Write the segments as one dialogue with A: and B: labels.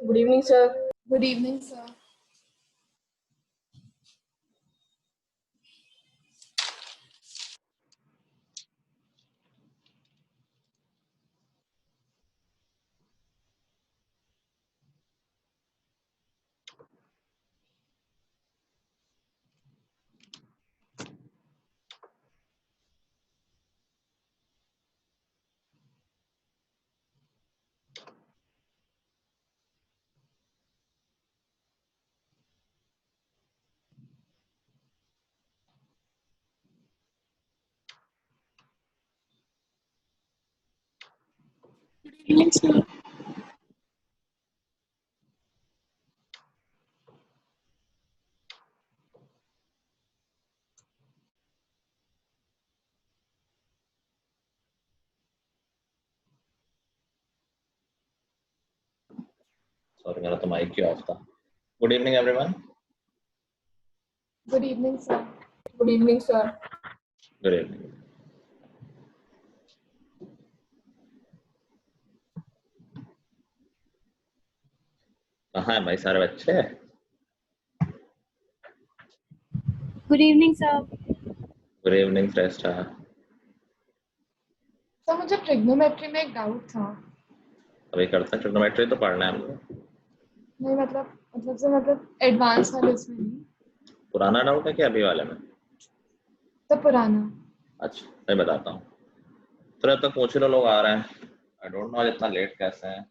A: Good evening, sir.
B: Good evening, sir.
A: Evening, sir.
C: Sorry मेरा तो mike ही off था। Good evening everyone.
B: Good evening, sir.
A: Good evening, sir.
C: Good evening. कहाँ है भाई सारे बच्चे?
D: Good evening, sir.
C: Good evening Shreshtha.
B: Sir मुझे ट्रिग्नोमेट्री में एक डाउट था।
C: अभी करते हैं ट्रिग्नोमेट्री, तो पढ़ना है हमको।
B: नहीं मतलब एडवांस वाले इसमें नहीं,
C: पुराना डाउट है कि अभी वाले में?
B: तो पुराना।
C: अच्छा मैं बताता हूँ। तो अब तक पूछ लो, लोग आ रहे हैं। आई डोंट नो इतना लेट कैसे है।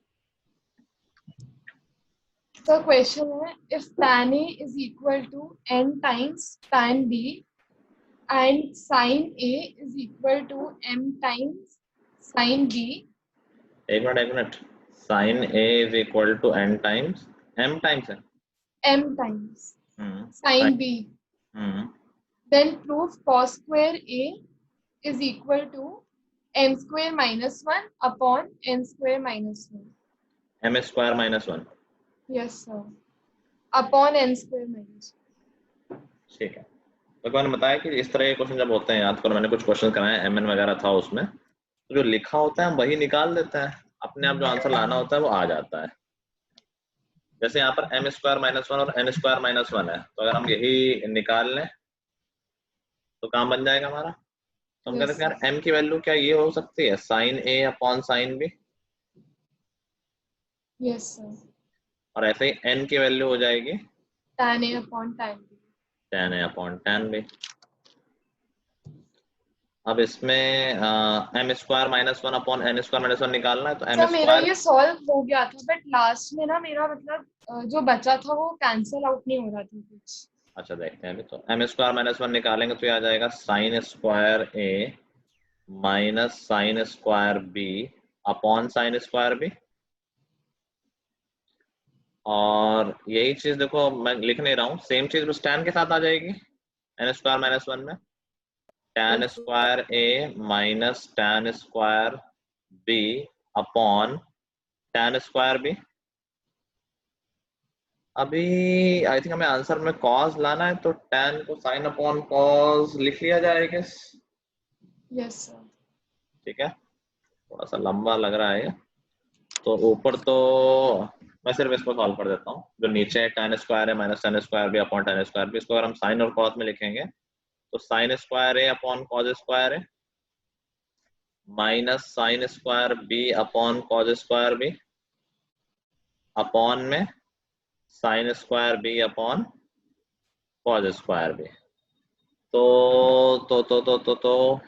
B: सर क्वेश्चन है, if tan A is equal to n times tan B and sin A is equal to m times sin B.
C: एक minute. Sine A is equal to N times M times है
B: m times sin B. Then prove cos square A is equal to n square minus 1 upon n square minus 1.
C: M square minus one.
B: Yes, sir. Upon n square minus 1.
C: ठीक है। तो मैंने बताया कि इस तरह के क्वेश्चन जब होते हैं, याद करो मैंने कुछ क्वेश्चन कराए, एम एन वगैरह था उसमें, तो जो लिखा होता है हम वही निकाल देते हैं, अपने आप जो आंसर लाना होता है वो आ जाता है। जैसे यहाँ पर एम स्क्वायर माइनस वन और एन स्क्वायर माइनस वन है, तो अगर हम यही निकाल लें तो काम बन जाएगा हमारा। तो हम कहते हैं यार एम की वैल्यू क्या ये हो सकती है sine A upon sine B,
B: Yes, sir.
C: और ऐसे ही एन की वैल्यू हो जाएगी
B: Tan A upon tan B.
C: tan A upon tan B. अब इसमें M square minus one upon N square minus one निकालना है, तो एम
B: सर मेरा
C: स्क्वायर।
B: ये सॉल्व हो गया था, बट लास्ट में ना मेरा मतलब जो बचा था वो कैंसिल आउट नहीं हो रहा था कुछ।
C: अच्छा देखते हैं अभी। तो एम स्क्वायर माइनस वन निकालेंगे तो ये आ जाएगा sine square A minus sine square B upon sine square B. और यही चीज देखो मैं लिख नहीं रहा हूँ, सेम चीज बस tan के साथ आ जाएगी एन स्क्वायर माइनस वन में। tan square A minus tan square B upon tan square B. अभी आई थिंक हमें आंसर में cos लाना है, तो tan को sin अपॉन cos लिख लिया जाएगा।
B: Yes sir.
C: ठीक है, थोड़ा सा लंबा लग रहा है। तो ऊपर तो मैं सिर्फ इसको सॉल्व कर देता हूँ। जो नीचे है tan स्क्वायर है minus tan square B upon tan square B, इसको अगर हम साइन और cos में लिखेंगे तो sine square A upon cos square A minus sine square B upon cos square B upon में sine square B upon cos square B. तो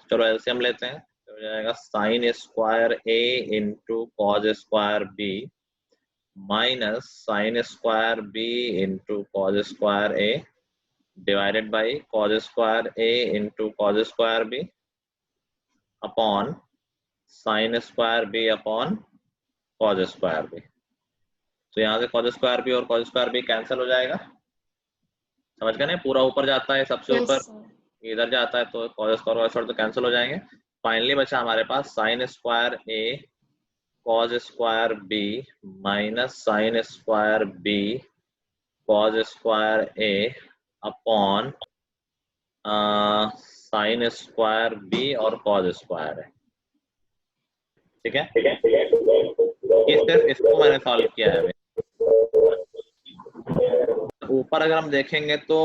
C: चलो एलसीएम लेते हैं, तो हो जाएगा sine square A into cos square B minus sine square B into cos square A divided by cos square A into cos square B upon sine square B upon cos square B. तो यहाँ से cos square B और cos square B cancel हो जाएगा, समझ गए ना? पूरा ऊपर जाता है सबसे
B: Yes,
C: ऊपर,
B: sir.
C: इधर जाता है तो कॉज स्क्वायर तो कैंसिल हो जाएंगे। फाइनली बचा हमारे पास sine square A cos square B minus sine square B cos square A upon sine square B और कॉज स्क्वायर है। ठीक है, ये सिर्फ इसको मैंने सॉल्व किया है अभी। ऊपर अगर हम देखेंगे तो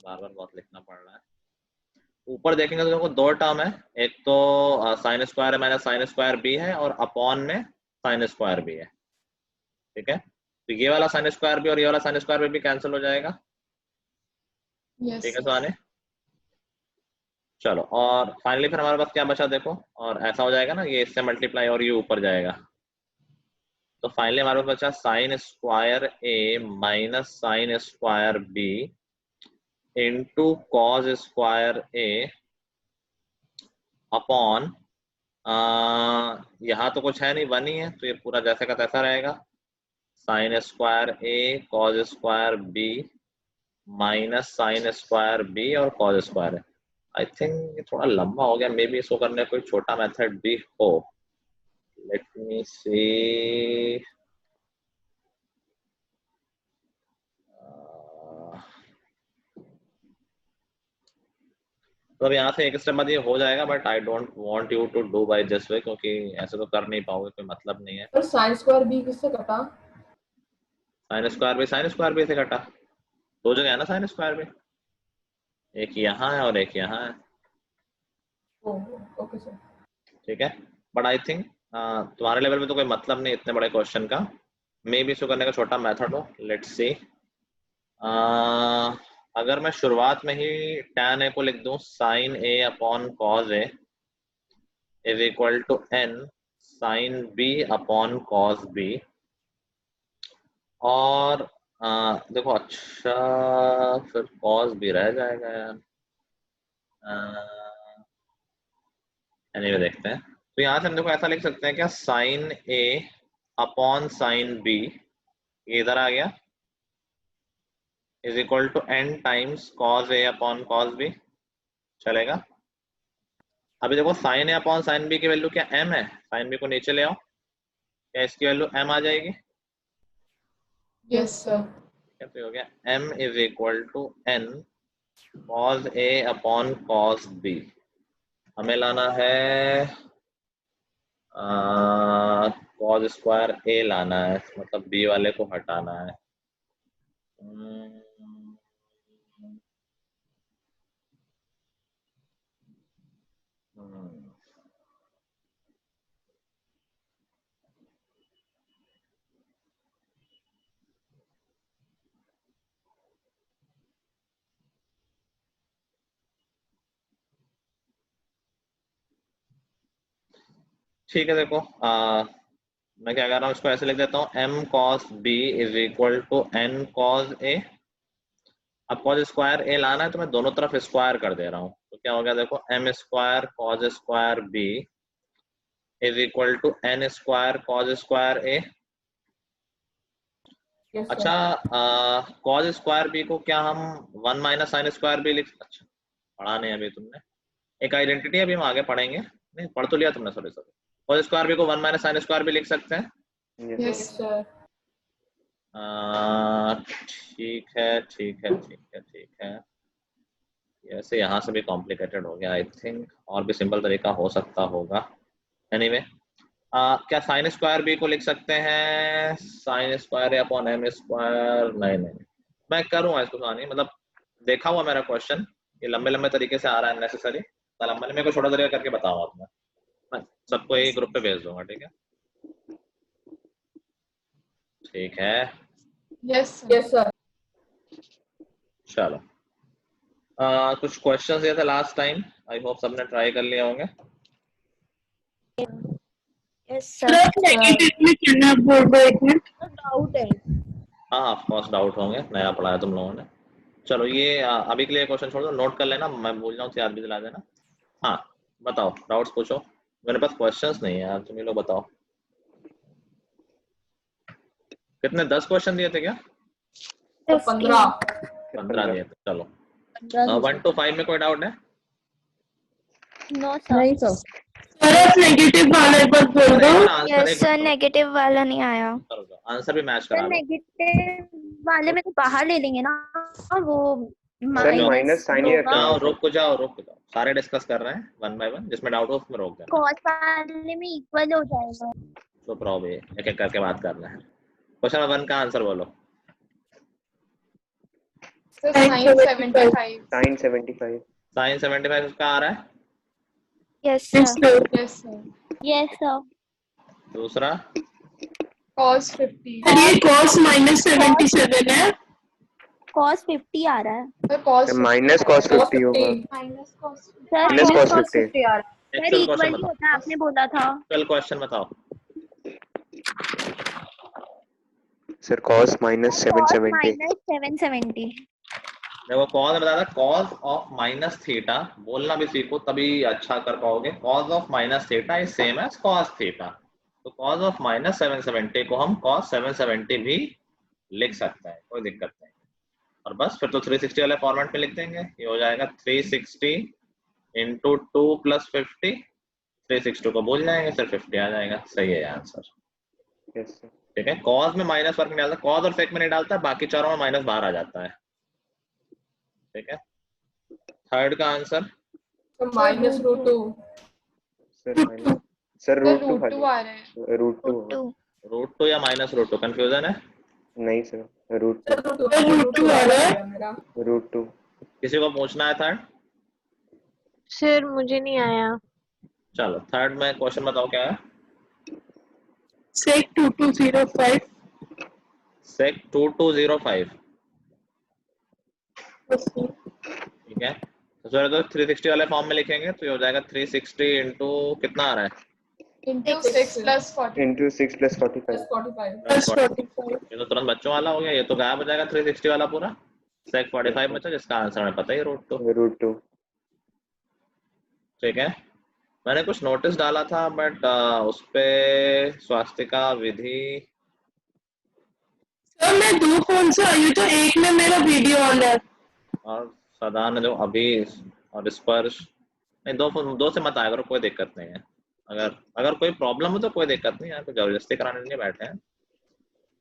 C: बार बार बहुत लिखना पड़ रहा है। ऊपर देखेंगे तो देखो दो टर्म है, एक तो साइन स्क्वायर है माइनस साइन स्क्वायर बी है और अपॉन में साइन स्क्वायर बी है। ठीक है, तो ये वाला साइन स्क्वायर बी और ये वाला साइन स्क्वायर बी कैंसिल हो जाएगा।
B: yes
C: ठीक है
B: sir.
C: सुहानी, चलो और फाइनली फिर हमारे पास क्या बचा देखो, और ऐसा हो जाएगा ना, ये इससे मल्टीप्लाई और ये ऊपर जाएगा, तो फाइनली हमारे पास बचा sine square A minus sine square B into cos square A upon यहाँ तो कुछ है नहीं, वन ही है, तो ये पूरा जैसे का तैसा रहेगा, sine square A cos square B minus sine square B और कॉस स्क्वायर है। आई थिंक ये थोड़ा लंबा हो गया, मे बी इसको करने कोई छोटा मेथड भी हो। लेट मी सी, तो अब यहाँ से एक स्टेप बाद ये हो जाएगा, but I don't want you to do by this way, क्योंकि ऐसे तो कर नहीं पाओगे, कोई मतलब नहीं है।
A: और साइन स्क्वायर बी किससे कटा?
C: साइन स्क्वायर बी से कटा, दो जगह है ना साइन स्क्वायर बी, एक यहाँ है और एक यहाँ है।
A: Okay sir.
C: ठीक है, बट आई थिंक तुम्हारे लेवल में तो कोई मतलब नहीं इतने बड़े क्वेश्चन का, मे बी इसको करने का छोटा मेथड हो। लेट्स सी, अगर मैं शुरुआत में ही tan a को लिख दूं sin a upon cos a is equal to n sin b अपॉन cos b, और देखो अच्छा फिर cos b रह जाएगा यार, एनीवे देखते हैं। तो यहाँ से हम देखो ऐसा लिख सकते हैं क्या, sin a अपॉन sin b, ये इधर आ गया, is equal to n times cos a upon cos b, चलेगा। अभी देखो sine A upon sine B की वैल्यू क्या m है, साइन बी को नीचे ले आओ, क्या इसकी वैल्यू m आ जाएगी?
B: yes sir.
C: तो हो गया m is equal to n cos a upon cos b। हमें लाना है cos स्क्वायर a लाना है, मतलब b वाले को हटाना है। ठीक है, देखो मैं क्या कर रहा हूँ, इसको ऐसे लिख देता हूँ, m cos b is equal to n cos a। अब cos स्क्वायर a लाना है तो मैं दोनों तरफ स्क्वायर कर दे रहा हूँ, तो क्या हो गया देखो, m square cos square b is equal to n square cos square a।
A: Yes, sir.
C: अच्छा cos स्क्वायर b को क्या हम 1 माइनस साइन स्क्वायर b लिख, अच्छा पढ़ा नहीं अभी तुमने, एक आइडेंटिटी अभी हम आगे पढ़ेंगे, नहीं पढ़ तो लिया तुमने, सॉरी cos स्क्वायर b को 1 माइनस साइन स्क्वायर b लिख सकते हैं।
B: yes
A: sir.
C: ठीक है ठीक है ठीक है ठीक है, ऐसे यहाँ से भी कॉम्प्लिकेटेड हो गया, आई थिंक और भी सिंपल तरीका हो सकता होगा। एनीवे क्या साइन स्क्वायर बी को लिख सकते हैं sine square upon M square? नहीं नहीं, मैं करूँगा इसको सुहानी, मतलब देखा हुआ मेरा क्वेश्चन, ये लंबे लंबे तरीके से आ रहा है नेसेसरी, लंबे मेरे को छोटा तरीका करके बताऊंगा आपने, मैं सबको एक ग्रुप पे भेज दूंगा। ठीक है ठीक है,
B: yes sir.
A: Yes, sir.
C: चलो कुछ क्वेश्चन दिए थे लास्ट टाइम, आई होप सबने ट्राई कर लिए होंगे।
D: Yes sir. नेगेटिव में करना बोल दो, एक मिनट डाउट है।
C: हाँ ऑफ कोर्स डाउट होंगे, नया पढ़ाया तुम लोगों ने। चलो ये अभी के लिए क्वेश्चन छोड़ दो, नोट कर लेना, मैं भूल जाऊँ तो याद भी दिला देना। हाँ बताओ, डाउट्स पूछो, मेरे पास क्वेश्चंस नहीं है यार, तुम ही लोग बताओ। कितने 10 क्वेश्चन दिए थे क्या? 15 दिए थे। चलो 1 to 5 में कोई डाउट है?
D: No sir. नहीं सर। सर नेगेटिव वाला एक बार बोल दो। यस सर, नेगेटिव वाला नहीं आया।
C: आंसर भी मैच करा लो।
D: नेगेटिव वाले में तो बाहर ले लेंगे ना, वो
E: माइनस साइन ही रखना है।
C: रुक जाओ, सारे डिस्कस कर रहे हैं 1 by 1, जिसमें डाउट हो उसमें रोक देना।
D: कॉस वाले में इक्वल हो जाएगा।
C: चुप रहो भी, एक एक करके बात करना है। क्वेश्चन नंबर 1 का आंसर बोलो।
B: Sir sin 75.
E: sin 75.
C: साइन 75 उसका आ रहा है।
D: Yes, sir.
B: Yes sir.
D: Yes, sir.
C: दूसरा
B: Cos 50.
F: ये cos -77 है।
D: Cos 50 आ रहा है।
B: Sir cos
E: माइनस cos 50 होगा।
B: minus cos.
D: Sir
E: minus cos 50।
D: Sir
C: actual
D: equal
C: question
D: ही
C: बताओ,
D: होता है, आपने बोला था।
C: एक्चुअल क्वेश्चन बताओ।
E: Sir cos minus
D: Cos
E: 770।
D: -770।
C: देखो कॉस बता था, कॉस ऑफ माइनस थीटा, बोलना भी सीखो तभी अच्छा कर पाओगे। Cos of minus theta is same as cos theta, तो कॉस ऑफ माइनस 770 को हम कॉस 770 भी लिख सकते हैं, कोई दिक्कत नहीं। और बस फिर तो 360 वाले फॉर्मेट में लिख देंगे, ये हो जाएगा 360 इंटू 2 प्लस 50, 360 को भूल जाएंगे, सिर्फ 50 आ जाएगा। सही है आंसर।
E: Yes sir.
C: ठीक है, कॉस में माइनस फर्क नहीं डालता, कॉस और सेक में नहीं डालता, बाकी चारों में माइनस बाहर आ जाता है। ठीक है, थर्ड का answer
A: minus root 2।
E: Sir
B: Sir
E: root 2
B: root 2 आ रहा है.
E: रूट 2
D: 2
C: रूट 2 या माइनस रूट 2 कंफ्यूजन है।
E: नहीं सर रूट 2
A: रूट 2 आ रहा है मेरा।
E: रूट 2।
C: किसी को पूछना है थर्ड?
G: सर मुझे नहीं आया।
C: चलो थर्ड में क्वेश्चन बताओ क्या है।
F: sec 2205
C: सेक 2205। ठीक है, तो सर तो 360 वाले फॉर्म में लिखेंगे तो ये हो जाएगा 360 इंटू कितना आ रहा है,
B: Into 6 plus 40.
E: Into 6 plus 45।
A: Plus 45।
F: plus 45
C: ये तो तुरंत बच्चों वाला हो गया, ये तो गायब हो जाएगा 360 वाला पूरा। सेक 45 बचा, जिसका आंसर हमें पता ही रूट 2।
E: रूट 2।
C: ठीक है, मैंने कुछ नोटिस डाला था बट उस पे स्वास्तिका विधि
F: सर मैं 2 फोन से आई हूँ, तो एक में मेरा वीडियो ऑन है।
C: और सदा ने जो अभी और स्पर्श नहीं, दो से मत आया करो, कोई दिक्कत नहीं है। अगर कोई प्रॉब्लम हो तो कोई दिक्कत नहीं है, कोई जबरदस्ती कराने नहीं बैठे हैं,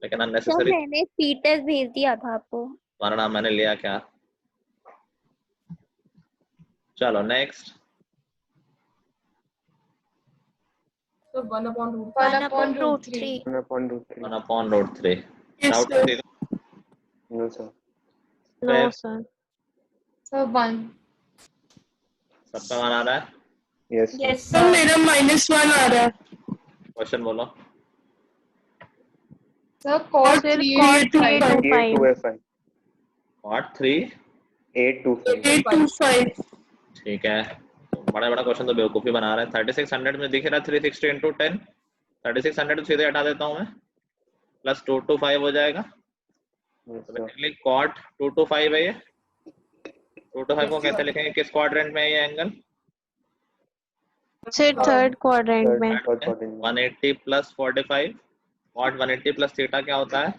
C: लेकिन
D: सर
C: अननेसेसरी।
D: मैंने स्पीड टेस्ट भेज दिया था आपको।
C: तुम्हारा नाम मैंने लिया क्या? चलो नेक्स्ट।
A: तो 1/√3।
B: 1/√3.
E: 1/√3।
C: 1/√3
F: Yes,
C: डाउट
F: sir.
C: किसी को?
E: No sir.
G: नो
C: फिर
G: सर।
B: Sir 1.
C: सबका मान आ रहा है?
E: Yes
D: Yes,
F: sir
D: sir.
F: मेरा -1 आ रहा है।
C: क्वेश्चन बोलो।
B: Sir cos
G: sir
B: 3
G: cos
B: 825.
G: 385।
C: Part 3
E: 825।
F: 825
C: ठीक है, बड़ा बड़ा क्वेश्चन तो बेवकूफी बना रहा है। 3600 में दिख रहा है 360 इंटू 10, 3600 तो सीधे हटा देता हूँ मैं, प्लस 225 हो जाएगा। तो बेसिकली कॉट 225 है ये। 225 को कैसे लिखेंगे, किस क्वाड्रेंट में है ये एंगल?
G: सर थर्ड क्वाड्रेंट में।
C: 180 प्लस 45, कॉट 180 प्लस थीटा क्या होता है?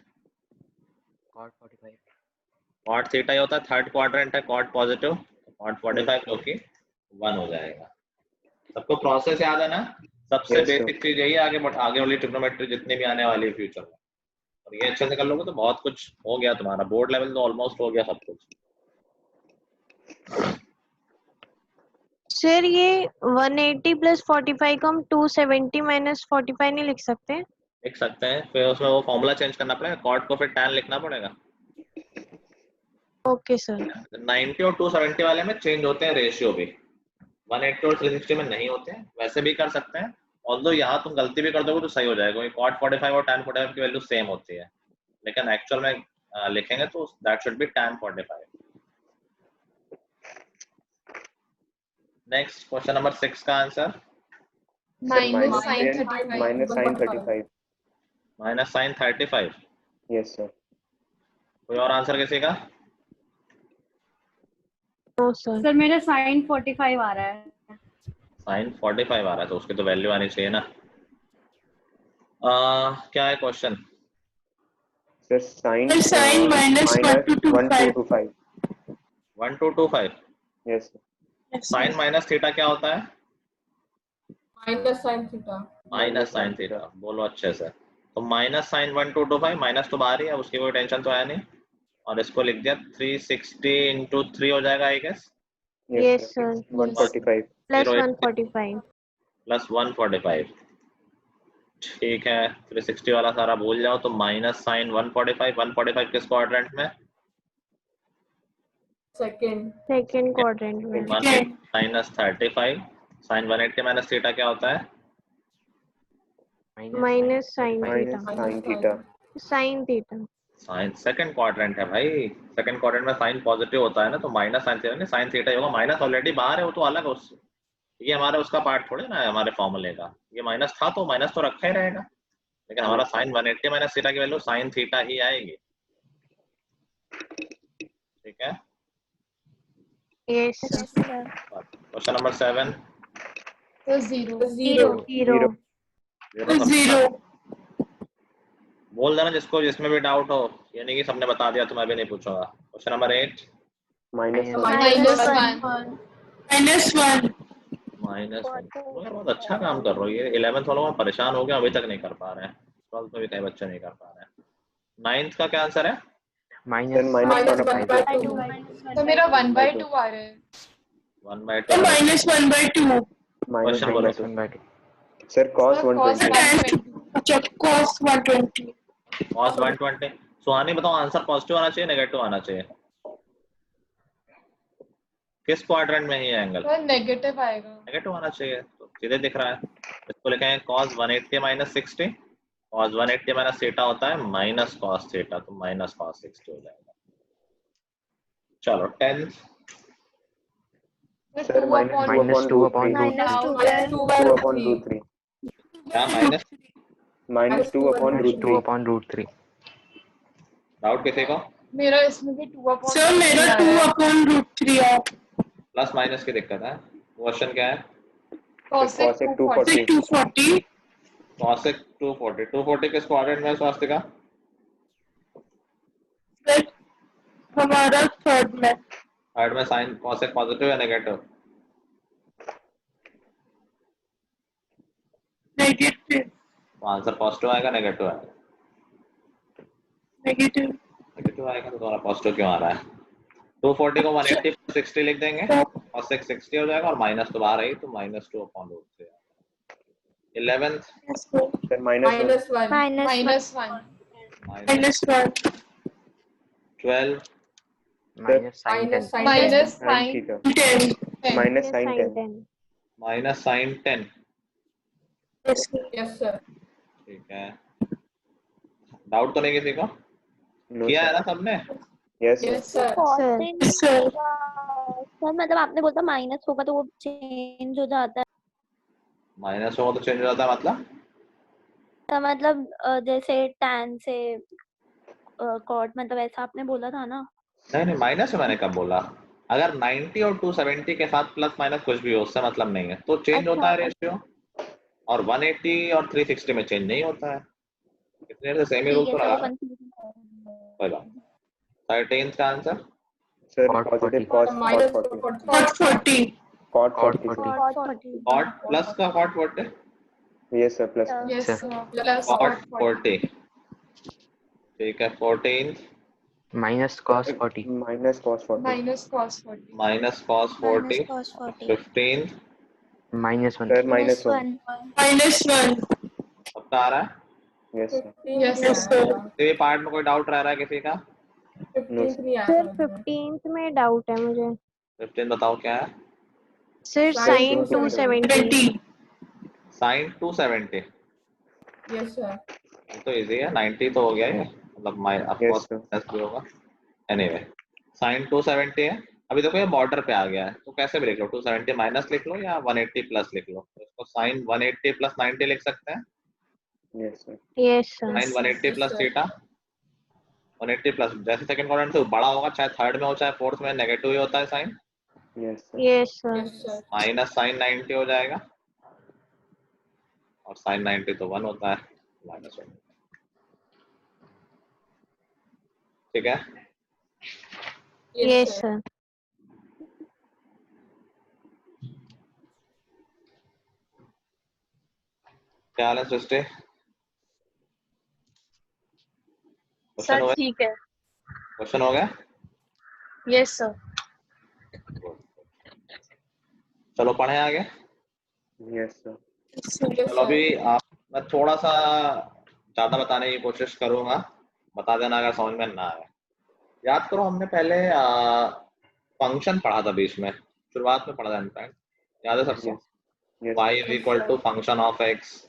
C: कॉट थीटा ही होता है, थर्ड क्वाड्रेंट है कॉट पॉजिटिव, कॉट 45 जो कि 1 हो जाएगा। सबको प्रोसेस याद है ना? सबसे
E: Yes, sir.
C: बेसिक चीज यही आगे वाली ट्रिग्नोमेट्री जितनी भी आने वाली है फ्यूचर में, और ये अच्छे से कर लोगे तो बहुत कुछ हो गया तुम्हारा, बोर्ड लेवल तो ऑलमोस्ट हो गया सब कुछ।
G: सर ये 180 प्लस 45 को हम 270 माइनस 45 नहीं लिख सकते?
C: लिख सकते हैं, फिर उसमें वो फॉर्मूला चेंज करना पड़ेगा, कॉट को फिर tan लिखना पड़ेगा।
G: Okay sir.
C: 90 और 270 वाले में चेंज होते हैं रेशियो भी, 180 और 360 में नहीं होते हैं। वैसे भी कर सकते हैं, ऑल्दो यहाँ तुम गलती भी कर दोगे तो सही हो जाएगा, क्योंकि cot 45 और tan 45 की वैल्यू सेम होती है, लेकिन एक्चुअल में लिखेंगे तो that should be tan 45। Next question number 6 का answer
B: minus sin 35.
E: Minus sin 35।
C: Minus sine 35।
E: Yes sir.
C: कोई और आंसर किसी का?
G: No sir.
H: सर मेरा sin 45 आ रहा है।
C: साइन 45 आ रहा है तो उसकी तो वैल्यू आनी चाहिए ना। क्या है question?
E: Sir sin
F: sin -1225
C: 1225।
E: Yes sir.
C: Sine minus theta क्या होता है?
A: Minus sine theta.
C: Minus sine theta, बोलो अच्छे से। तो माइनस साइन 1225, माइनस तो बाहर ही है, उसकी कोई टेंशन तो है नहीं, और इसको लिख दिया 360 इंटू 3 हो जाएगा I guess,
G: yes sir.
E: 145
G: plus 145।
C: Plus 145। ठीक है, 360 वाला सारा भूल जाओ। तो माइनस साइन 145, 145 किस क्वाड्रेंट में?
A: सेकंड
G: सेकंड क्वाड्रेंट में।
C: 180 माइनस 35, साइन 180 माइनस थीटा क्या होता है?
G: Minus sine
E: minus
G: theta.
E: Sine theta.
G: Sine theta.
C: Sine second quadrant है भाई, सेकंड क्वाड्रेंट में साइन पॉजिटिव होता है ना, तो माइनस साइन थीटा नहीं, साइन थीटा ही होगा। माइनस ऑलरेडी बाहर है, वो तो अलग है उससे। ये हमारा उसका पार्ट थोड़े ना है हमारे फॉर्मूले का। ये माइनस था तो माइनस तो रखा ही रहेगा, लेकिन हमारा साइन 180 माइनस थीटा की वैल्यू साइन थीटा ही आएगी। ठीक है,
G: yes
D: Yes, sir.
C: Question number 7।
B: तो 0
D: Zero.
G: जीरो।
F: Zero.
C: बोल देना जिसको जिसमें भी डाउट हो, ये नहीं कि सबने बता दिया तो मैं भी नहीं पूछूंगा। Question number 8।
E: Minus
B: minus
D: -1.
B: 1
F: -1.
C: -1। बहुत अच्छा काम कर रहे हो। ये 11th वालों में परेशान हो गया, अभी तक नहीं कर पा रहे हैं। 12th में भी कई बच्चे नहीं कर पा रहे हैं। 9th का क्या आंसर है?
E: माइनस
A: -1/2
B: तो मेरा 1/2 आ रहा है।
C: 1/2
F: -1/2.
E: Minus
C: question
E: 1/2 sir cos
B: Sir, cos
E: 120
B: 120
F: अच्छा cos 120.
C: cos 120। सुहानी बताओ, आंसर पॉजिटिव आना चाहिए नेगेटिव आना चाहिए? किस क्वाड्रेंट में है ये एंगल?
B: सर नेगेटिव आएगा।
C: नेगेटिव आना चाहिए, तो सीधे दिख रहा है। इसको लिखेंगे cos 180 minus 60। cos 180 minus theta होता है माइनस cos थीटा, तो माइनस cos 60 हो जाएगा। चलो 10th।
E: सर -2/√3
D: -2/√3.
C: क्या माइनस?
E: -2/√3
C: डाउट किसी को?
B: मेरा इसमें भी 2/√3
F: सर मेरा
B: आ रहा है।
F: 2/√3 है.
C: प्लस माइनस की दिक्कत है। क्वेश्चन क्या है?
B: cosec
E: cosec
B: 240
F: 240.
C: cosec 240। 240 किस क्वाड्रेंट में है स्वास्तिका?
F: सर हमारा थर्ड में.
C: थर्ड में। साइन cosec पॉजिटिव या नेगेटिव?
F: नेगेटिव.
C: तो आंसर पॉजिटिव आएगा नेगेटिव आएगा?
F: नेगेटिव.
C: नेगेटिव आएगा, तो तुम्हारा पॉजिटिव क्यों आ रहा है? 240 को 180 + 60 लिख देंगे, cosec 60 हो जाएगा, और माइनस तो बाहर आई तो -2/√3। 11th।
E: Sir -1
A: -1
D: -1.
F: -1.
C: 12।
A: -sin
B: minus
E: sin
B: sin
E: theta
F: 10.
E: Minus sin 10
C: minus sine 10।
F: Yes, sir.
A: yes sir
C: ठीक है, डाउट तो नहीं किसी को?
E: नो
C: किया है
E: सर
C: ना सबने?
E: Yes
A: yes
E: sir
A: sir
F: Yes, sir.
D: Sir मतलब आपने बोला माइनस होगा तो वो चेंज हो जाता है.
C: माइनस होगा तो चेंज हो जाता है मतलब?
D: तो मतलब जैसे tan से cot मतलब ऐसा आपने बोला था ना.
C: नहीं माइनस है, मैंने कब बोला? अगर 90 और 270 के साथ प्लस माइनस कुछ भी हो, उससे मतलब नहीं है, तो चेंज होता है रेशियो। और 180 और 360 में चेंज नहीं होता है। कितने से सेम ही रूल तो लगा रहा है। 13th का answer?
E: Sir positive cos
A: -40
F: Cot 40.
E: cot 40
C: cot plus का cot 40।
E: Yes sir plus
B: yes plus
C: cot 40। ठीक है, 14th
I: minus cos 40
E: minus cos 40
B: minus cos 40
C: minus cos 40।
D: cos 40.
C: 15th
I: minus 1
E: sir -1
F: -1.
C: सबका आ रहा है?
E: Yes sir
B: yes
F: Yes, sir.
C: तो ये part में कोई डाउट रह रहा है किसी का?
A: 15th नहीं आया
G: सर
A: समझ में।
G: 15th में डाउट है मुझे.
C: 15 बताओ क्या है?
G: Sir
A: Sin
G: sin 270.
F: 20.
C: Sine 270।
A: yes sir
C: ये तो इजी है, 90 तो हो गया ये, मतलब of
E: Yes,
C: course
E: sir.
C: Plus भी होगा। एनीवे साइन 270 है। अभी देखो ये बॉर्डर पे आ गया है, तो कैसे भी लिख लो, 270 माइनस लिख लो या 180 प्लस लिख लो। तो इसको साइन 180 + 90 लिख सकते हैं।
E: Yes sir
G: Yes sir.
C: Sine 180
A: Yes,
C: plus
A: sir.
C: Theta. 180 plus, जैसे सेकंड क्वाड्रेंट से बड़ा होगा, चाहे थर्ड में हो चाहे फोर्थ में, नेगेटिव ही होता है sine.
E: Yes sir
G: Yes sir.
A: yes sir
C: minus sine 90 हो जाएगा, और साइन 90 तो 1 होता है, -1। ठीक है,
G: Yes sir.
C: क्या हाल है सृष्टि? क्वेश्चन
G: सर
C: हो गया?
G: ठीक है.
C: क्वेश्चन हो गया?
G: Yes sir.
C: चलो पढ़े आगे।
E: यस सर
A: yes
C: चलो अभी आप मैं थोड़ा सा ज्यादा बताने की कोशिश करूंगा, बता देना अगर समझ में ना आए। याद करो हमने पहले फंक्शन पढ़ा था बीच में, शुरुआत में पढ़ा था इनफैक्ट, याद है सबको?
E: Yes.
C: y is equal to function of x,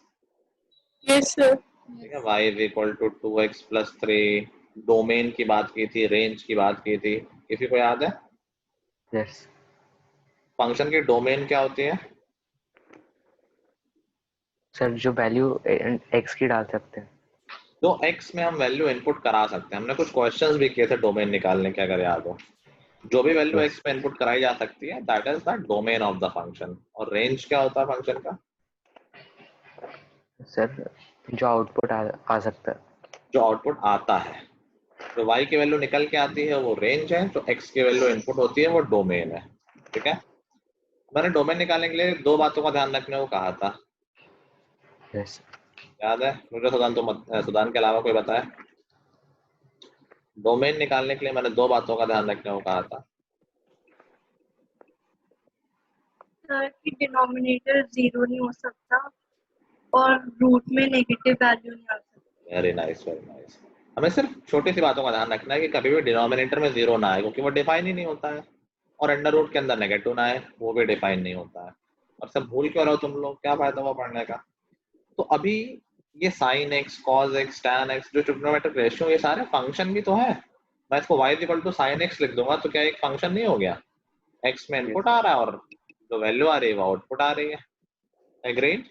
F: yes sir.
C: ठीक है, y is equal to 2x plus 3, domain की बात की थी, रेंज की बात की थी, किसी को याद है?
I: Yes.
C: फंक्शन की डोमेन क्या होती है?
I: सर जो वैल्यू x की डाल सकते हैं।
C: तो x में हम वैल्यू इनपुट करा सकते हैं, हमने कुछ क्वेश्चंस भी किए थे डोमेन निकालने के, अगर याद हो। जो भी वैल्यू
I: Yes.
C: x में इनपुट कराई जा सकती है, that is the domain of the function. और रेंज क्या होता है फंक्शन का?
I: सर जो आउटपुट आ सकता है।
C: जो आउटपुट आता है, जो y की वैल्यू निकल के आती है वो रेंज है, जो x की वैल्यू इनपुट होती है वो डोमेन है, ठीक है। मैंने डोमेन निकालने के लिए दो बातों का ध्यान रखने को कहा था,
I: Yes.
C: याद है मुझे? सुदान के अलावा कोई बताए? डोमेन निकालने के लिए मैंने दो बातों का ध्यान रखने को कहा था।
H: सर कि डिनोमिनेटर 0 नहीं हो सकता और रूट में नेगेटिव वैल्यू नहीं आ सकती।
C: Very nice, very nice. हमें सिर्फ छोटी सी बातों का ध्यान रखना है कि कभी भी डिनोमिनेटर में 0 ना आए, क्योंकि वो डिफाइन ही नहीं होता है, और अंडर रूट के अंदर नेगेटिव ना आए, वो भी डिफाइन नहीं होता है। और सब भूल क्यों रहो तुम लोग? क्या फायदा हुआ पढ़ने का? तो अभी ये sine x, cos x, tan x, जो ट्रिग्नोमेट्रिक रेशियो, ये सारे फंक्शन भी तो है। मैं इसको y equal to sine x लिख दूंगा तो क्या एक फंक्शन नहीं हो गया? x में इनपुट आ रहा है और जो वैल्यू आ रही है वो आउटपुट आ रही है। एग्रीड?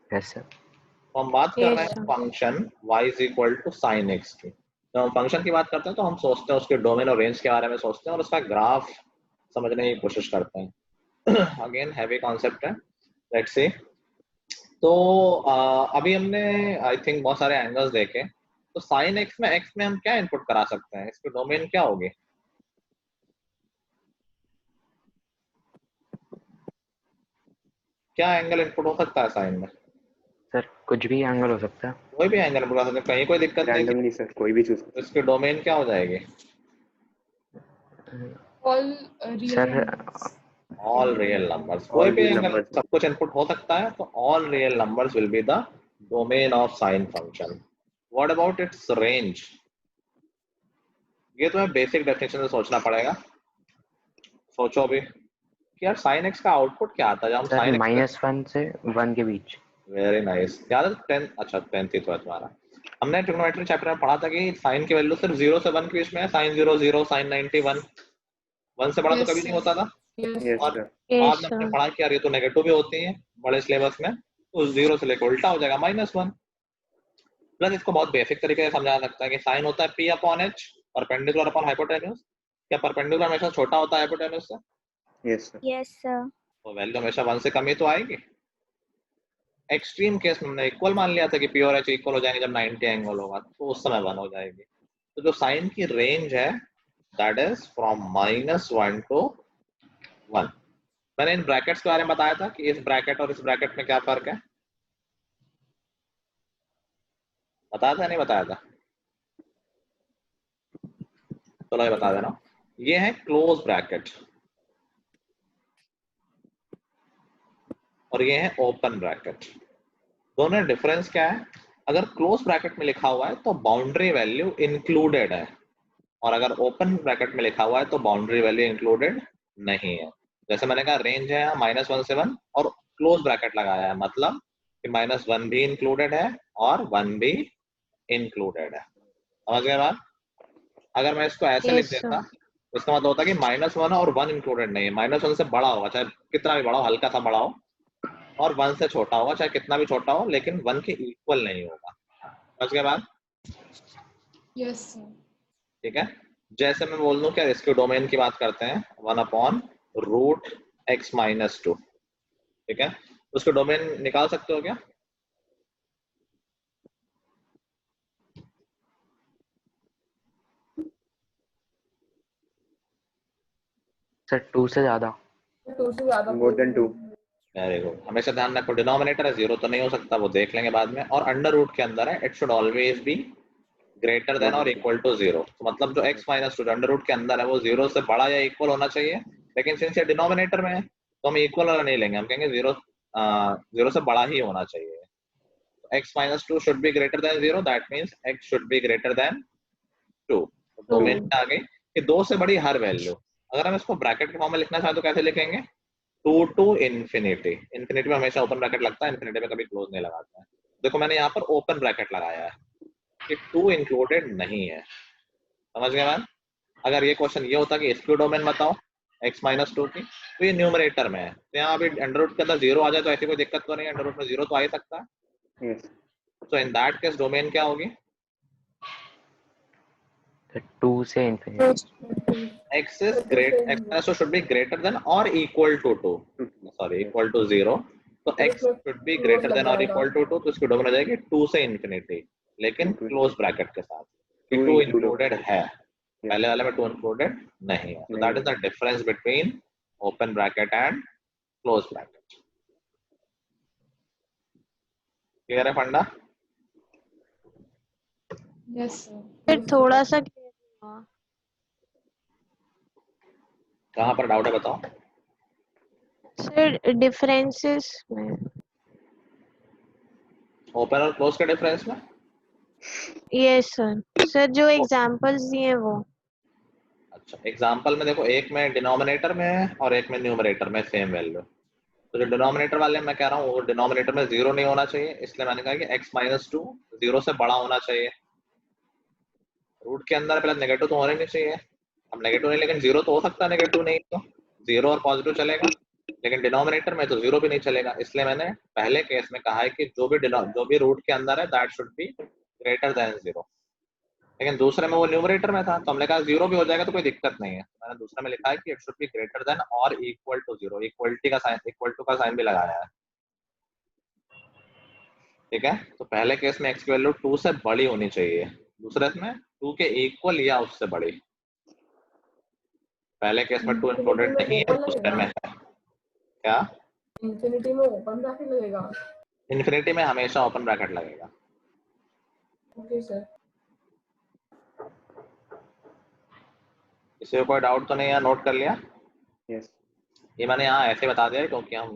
I: Yes sir.
C: तो हम बात कर रहे
G: Yes,
C: हैं
G: sir.
C: Function y is equal to sine x की। जब हम फंक्शन की बात करते हैं तो हम सोचते हैं उसके डोमेन और रेंज के बारे में सोचते हैं और उसका ग्राफ समझने की कोशिश करते हैं। अगेन हैवी कॉन्सेप्ट है, लेट्स सी। तो अभी हमने आई थिंक बहुत सारे एंगल्स देखे। तो साइन एक्स में हम क्या इनपुट करा सकते हैं? इसकी डोमेन क्या होगी? क्या एंगल इनपुट हो सकता है साइन में?
I: सर कुछ भी एंगल हो सकता है।
C: कोई भी एंगल इनपुट हो सकता है, कहीं कोई दिक्कत नहीं।
E: Randomly सर, कोई भी चूज
C: तो इसकी डोमेन क्या हो जाएगी?
B: All
I: sir
B: real
C: all real numbers. कोई भी
E: real
C: एंगल
E: numbers.
C: सब कुछ इनपुट हो सकता है, तो all real numbers will be the domain of sine function. What about it's range? ये तुम्हें बेसिक डेफिनेशन से सोचना पड़ेगा। सोचो अभी कि यार साइन एक्स का आउटपुट क्या आता है जब हम
I: सर
C: साइन
I: -1 से 1 के बीच।
C: Very nice. याद है 10? अच्छा 10th ही तो है तुम्हारा। हमने ट्रिग्नोमेट्री चैप्टर में पढ़ा था कि साइन की वैल्यू सिर्फ 0 से 1 के बीच में है। साइन 0 0, साइन 90 1, 1 से बड़ा तो
B: Yes,
C: कभी नहीं
B: sir.
C: होता था।
E: Yes
C: और
E: sir.
C: बाद
G: Yes,
C: में हमने
G: sir.
C: पढ़ा कि यार ये तो नेगेटिव भी होती हैं बड़े सिलेबस में, तो 0 से लेकर उल्टा हो जाएगा -1। प्लस इसको बहुत बेसिक तरीके से समझा सकता है कि साइन होता है P upon H, perpendicular upon hypotenuse. क्या परपेंडिकुलर हमेशा छोटा होता है हाइपोटेन्यूज से?
E: Yes sir.
D: Yes, sir.
C: तो वैल्यू हमेशा 1 से कम ही तो आएगी। एक्सट्रीम केस में हमने इक्वल मान लिया था कि P और H इक्वल हो जाएंगे जब 90 एंगल होगा, तो उस समय 1 हो जाएगी। तो जो साइन की रेंज है दैट इज फ्रॉम -1 to 1। मैंने इन ब्रैकेट्स के बारे में बताया था कि इस ब्रैकेट और इस ब्रैकेट में क्या फर्क है, बताया था नहीं बताया था? चलो ये बता दे रहा हूं। ये है क्लोज ब्रैकेट और ये है ओपन ब्रैकेट। दोनों में डिफरेंस क्या है? अगर क्लोज ब्रैकेट में लिखा हुआ है तो बाउंड्री वैल्यू इंक्लूडेड है, और अगर ओपन ब्रैकेट में लिखा हुआ है तो बाउंड्री वैल्यू इंक्लूडेड नहीं है। जैसे मैंने कहा रेंज है यहाँ -1 से 1 और क्लोज ब्रैकेट लगाया है, मतलब कि -1 भी इंक्लूडेड है और 1 भी इंक्लूडेड है। समझ गए बात? अगर मैं इसको ऐसे लिख
G: Yes,
C: देता
G: sir.
C: तो इसका मतलब होता है कि -1 और 1 इंक्लूडेड नहीं है। -1 से बड़ा होगा, चाहे कितना भी बड़ा हो, हल्का सा बड़ा हो, और 1 से छोटा होगा, चाहे कितना भी छोटा हो, लेकिन 1 के इक्वल नहीं होगा। समझ गए बात?
B: Yes, sir.
C: ठीक है। जैसे मैं बोल दूं क्या, इसके डोमेन की बात करते हैं 1/√x-2, ठीक है। उसके डोमेन निकाल सकते हो क्या?
I: सर 2 से ज्यादा।
A: 2 से ज्यादा
E: More than 2.
C: Very good. हमेशा ध्यान रखो डिनोमिनेटर है 0 तो नहीं हो सकता, वो देख लेंगे बाद में। और अंडर रूट के अंदर है, it should always be greater than और इक्वल टू 0। तो मतलब जो x-2 अंडर रूट के अंदर है वो 0 से बड़ा या इक्वल होना चाहिए, लेकिन सिंस ये डिनोमिनेटर में है तो हम इक्वल वाला नहीं लेंगे, हम कहेंगे 0 से बड़ा ही होना चाहिए। x minus 2 should be greater than 0, that means x should be greater than 2. तो डोमेन में आ गई कि 2 से बड़ी हर वैल्यू। अगर हम इसको ब्रैकेट के फॉर्म में लिखना चाहें तो कैसे लिखेंगे? 2 to infinity। इन्फिनिटी में हमेशा ओपन ब्रैकेट लगता है, इन्फिनिटी में कभी क्लोज नहीं लगाते हैं। देखो मैंने यहाँ पर ओपन ब्रैकेट लगाया है कि 2 इंक्लूडेड नहीं है। समझ गए मैम? अगर ये क्वेश्चन ये होता कि इसकी डोमेन बताओ x माइनस 2 की, तो ये न्यूमरेटर में है, तो यहाँ अभी अंडर रूट के अंदर 0 आ जाए तो ऐसी कोई दिक्कत तो नहीं, अंडर रूट में 0 तो आ ही सकता है।
E: Yes.
C: तो इन दैट केस डोमेन क्या होगी?
I: 2 से infinity।
C: x is great, x minus 2 should be greater than or equal to 2, sorry equal to 0, तो x should be greater than or equal to 2, तो इसकी डोमेन हो जाएगी 2 से infinity, लेकिन क्लोज ब्रैकेट के साथ, 2 इंक्लूडेड है, पहले वाले में 2 इंक्लूडेड नहीं है। So that is the difference between open bracket and close bracket. Clear है फंडा?
B: Yes, sir.
G: फिर थोड़ा सा clear हुआ।
C: कहाँ पर डाउट है बताओ?
G: सर डिफरेंसेस में।
C: ओपन और क्लोज के डिफरेंस में?
G: Yes sir. सर जो एग्जांपल्स दिए हैं वो।
C: अच्छा, एग्जांपल में देखो, एक में डिनोमिनेटर में है और एक में न्यूमरेटर में सेम वैल्यू। तो जो डिनोमिनेटर वाले मैं कह रहा हूँ वो डिनोमिनेटर में 0 नहीं होना चाहिए, इसलिए मैंने कहा कि x माइनस 2 0 से बड़ा होना चाहिए। रूट के अंदर पहले नेगेटिव तो होने नहीं चाहिए, अब नेगेटिव नहीं लेकिन 0 तो हो सकता है, नेगेटिव नहीं तो 0 और पॉजिटिव चलेगा, लेकिन डिनोमिनेटर में तो 0 भी नहीं चलेगा। इसलिए मैंने पहले केस में कहा है कि जो भी रूट के अंदर है that should be greater than 0, लेकिन दूसरे में वो न्यूमरेटर में था तो हमने कहा 0 भी हो जाएगा तो कोई दिक्कत नहीं है। मैंने दूसरे में लिखा है कि it should be greater than और इक्वल टू 0, इक्वलिटी का साइन, इक्वल टू का साइन भी लगाया है। ठीक है, तो पहले केस में x की वैल्यू 2 से बड़ी होनी चाहिए, दूसरे में 2 के इक्वल या उससे बड़ी। पहले केस में 2 इंक्लूडेड नहीं है, दूसरे में है। क्या
A: इंफिनिटी में ओपन ब्रैकेट लगेगा?
C: इन्फिनिटी में हमेशा ओपन ब्रैकेट लगेगा।
A: Okay sir.
C: किसी को कोई डाउट तो नहीं है? नोट कर लिया?
E: Yes.
C: ये मैंने यहाँ ऐसे बता दिया क्योंकि हम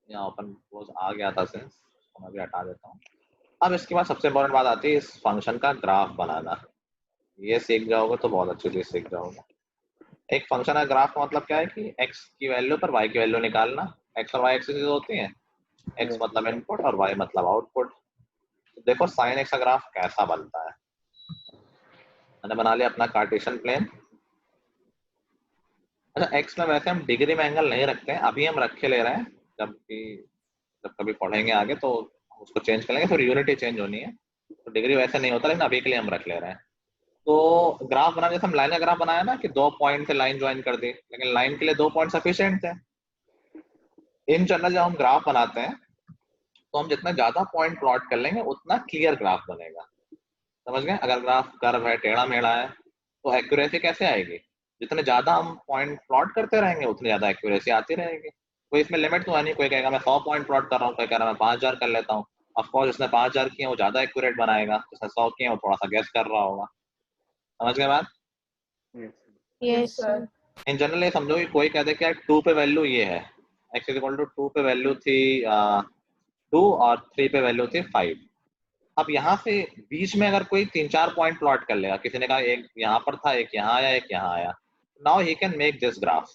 C: यहाँ ओपन क्लोज आ गया था सेंस, तो मैं भी हटा देता हूँ। अब इसके बाद सबसे इम्पोर्टेंट बात आती है इस फंक्शन का ग्राफ बनाना। ये सीख जाओगे तो बहुत अच्छी चीज सीख जाओगे। एक फंक्शन का ग्राफ का मतलब क्या है कि x की वैल्यू पर y की वैल्यू निकालना। x और y एक्सिस होती हैं, x मतलब इनपुट और y मतलब आउटपुट। तो देखो sin x का ग्राफ कैसा बनता है। मैंने बना लिया अपना कार्टेशियन प्लेन। अच्छा, x में वैसे हम डिग्री में एंगल नहीं रखते हैं, अभी हम रखे ले रहे हैं, जब कभी पढ़ेंगे आगे तो उसको चेंज कर लेंगे, फिर यूनिटी चेंज होनी है तो डिग्री वैसे नहीं होता, लेकिन अभी के लिए हम रख ले रहे हैं। तो ग्राफ बना, जैसे हम लाइन का ग्राफ बनाया ना कि 2 पॉइंट से लाइन ज्वाइन कर दी, लेकिन लाइन के लिए 2 पॉइंट सफिशिएंट थे। इन जनरल जब हम ग्राफ बनाते हैं तो हम जितना ज्यादा पॉइंट प्लॉट कर लेंगे उतना क्लियर ग्राफ बनेगा। समझ गए? अगर ग्राफ कर्व है, टेढ़ा मेढ़ा है, तो एक्यूरेसी कैसे आएगी? जितने ज्यादा हम पॉइंट प्लॉट करते रहेंगे उतनी ज्यादा एक्यूरेसी आती रहेगी। कोई इसमें लिमिट तो है नहीं, कोई कहेगा मैं 100 पॉइंट प्लॉट कर रहा हूँ, कोई कह रहा है मैं 5000 कर लेता हूँ। ऑफकोर्स जिसने 5000 किए वो ज्यादा एक्यूरेट बनाएगा, जिसने 100 किए वो थोड़ा सा गेस कर रहा होगा। समझ गए बात?
G: Yes sir.
C: इन जनरल ये समझो कि कोई कहते कि 2 पे वैल्यू ये है, x इक्वल टू 2 पे वैल्यू थी 2 और 3 पे वैल्यू थी 5। अब यहाँ से बीच में अगर कोई 3-4 पॉइंट प्लॉट कर लेगा, किसी ने कहा एक यहाँ पर था, एक यहाँ आया, एक यहाँ आया, now he can make this graph.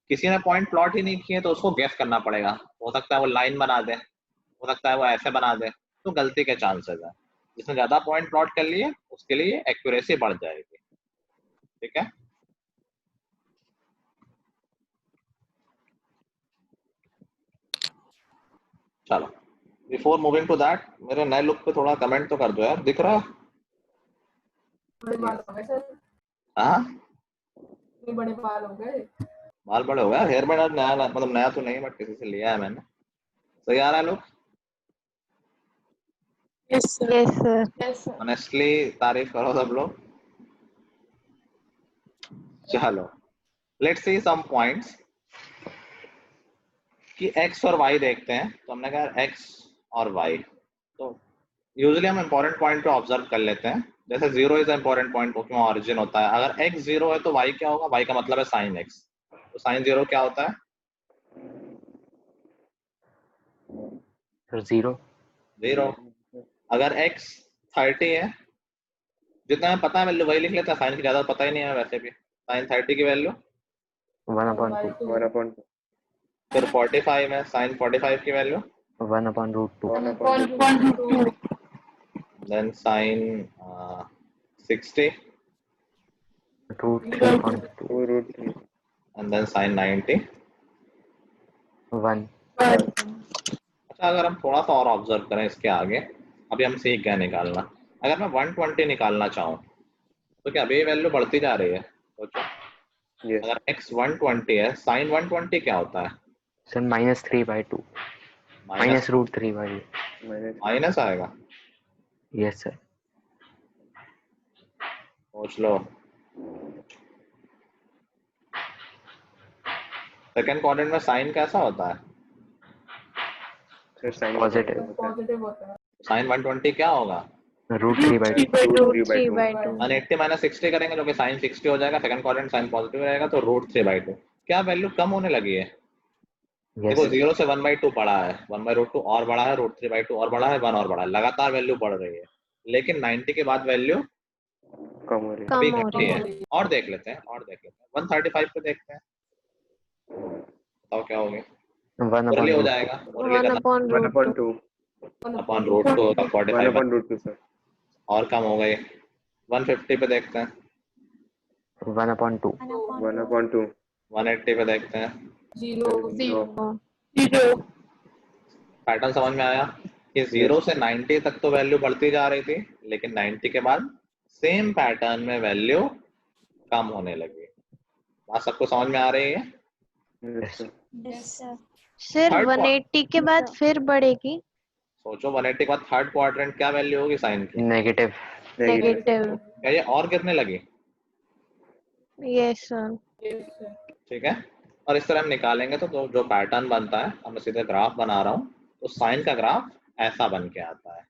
C: किसी ने पॉइंट प्लॉट ही नहीं किए तो उसको गेस करना पड़ेगा, हो सकता है वो लाइन बना दे, हो सकता है वो ऐसे बना दे, तो गलती के चांसेस है। जिसने ज्यादा पॉइंट प्लॉट कर लिए उसके लिए एक्यूरेसी बढ़ जाएगी। ठीक है, चलो बिफोर मूविंग टू दैट मेरे नए लुक पे थोड़ा कमेंट तो कर दो यार, दिख रहा है?
A: बड़े बाल हो गए सर।
C: हाँ,
A: इतने बड़े बाल हो गए।
C: बाल बड़े हो गए। हेयर बैंड नया, मतलब नया तो नहीं बट किसी से लिया है मैंने। सही आ रहा है look?
F: Yes sir.
G: Yes sir.
B: yes, sir.
C: Honestly तारीफ करो सब लोग। चलो लेट्स सी सम पॉइंट्स कि x और y देखते हैं। तो हमने कहा x और y, तो यूजुअली हम इंपॉर्टेंट पॉइंट पे ऑब्जर्व कर लेते हैं। जैसे 0 इज इंपॉर्टेंट पॉइंट क्योंकि वहाँ ऑरिजिन होता है। अगर x 0 है तो y क्या होगा? y का मतलब है sin x, तो sin 0 क्या होता है?
I: सर 0।
C: 0। अगर x 30 है, जितना हमें पता है वैल्यू वही लिख लेते हैं, साइन की ज्यादा पता ही नहीं है वैसे भी। साइन 30 की वैल्यू
I: 1/2।
E: 1/2।
C: फिर 45 है, साइन 45 की value
I: 1/√2।
A: 1/√2।
C: Then sine 60
I: √3.2।
E: 2√3।
C: And then sine 90।
I: 1।
C: अच्छा, अगर हम थोड़ा सा और ऑब्जर्व करें इसके आगे, अभी हम सीख गए निकालना। अगर मैं 120 निकालना चाहूँ तो क्या अभी वैल्यू बढ़ती जा रही है? सोचो,
E: यस
C: अगर x 120 है, साइन 120 क्या होता है?
I: सर -3/2।
C: माइनस
I: -√3/2।
C: माइनस आएगा।
I: Yes sir.
C: सोच लो, सेकंड क्वाड्रेंट में साइन कैसा होता है?
E: Sir sign
I: Positive।
A: पॉजिटिव होता है।
C: साइन 120 क्या होगा?
I: √3/2।
G: √3/2।
C: 180 माइनस 60 करेंगे जो कि साइन 60 हो जाएगा। सेकंड क्वाड्रेंट साइन पॉजिटिव रहेगा तो √3/2। क्या वैल्यू कम होने लगी है?
I: यस
C: देखो 0 से 1/2 बढ़ा है, 1/√2 और बढ़ा है, √3/2 और बढ़ा है, 1 और बढ़ा है, लगातार वैल्यू बढ़ रही है। लेकिन 90 के बाद वैल्यू
E: कम हो रही
C: अभी
G: कम हो
C: घटी
G: रही
C: है।
G: है।
C: और देख लेते हैं 135 पे देखते हैं, बताओ क्या होगी? मुरली हो
I: 1/√2।
C: जाएगा, मुरली का
G: 1/√2।
C: 1/√2 होगा 45
E: 1/√2 सर।
C: और कम हो गई। 150 पे देखते हैं,
I: 1/2।
E: 1/2।
C: 180 पे देखते हैं।
A: 0।
C: पैटर्न समझ में आया कि 0 से 90 तक तो वैल्यू बढ़ती जा रही थी, लेकिन 90 के बाद सेम पैटर्न में वैल्यू कम होने लगी। बात सबको समझ में आ रही है?
E: Yes sir.
G: सर
C: Third
G: 180 के बाद फिर बढ़ेगी।
C: सोचो 180 के बाद थर्ड क्वाड्रेंट क्या वैल्यू होगी साइन की?
I: नेगेटिव।
G: नेगेटिव।
C: क्या ये और गिरने लगी?
G: Yes sir.
C: ठीक है, और इस तरह हम निकालेंगे तो जो पैटर्न बनता है, अब मैं सीधे ग्राफ बना रहा हूँ, तो साइन का ग्राफ ऐसा बन के आता है।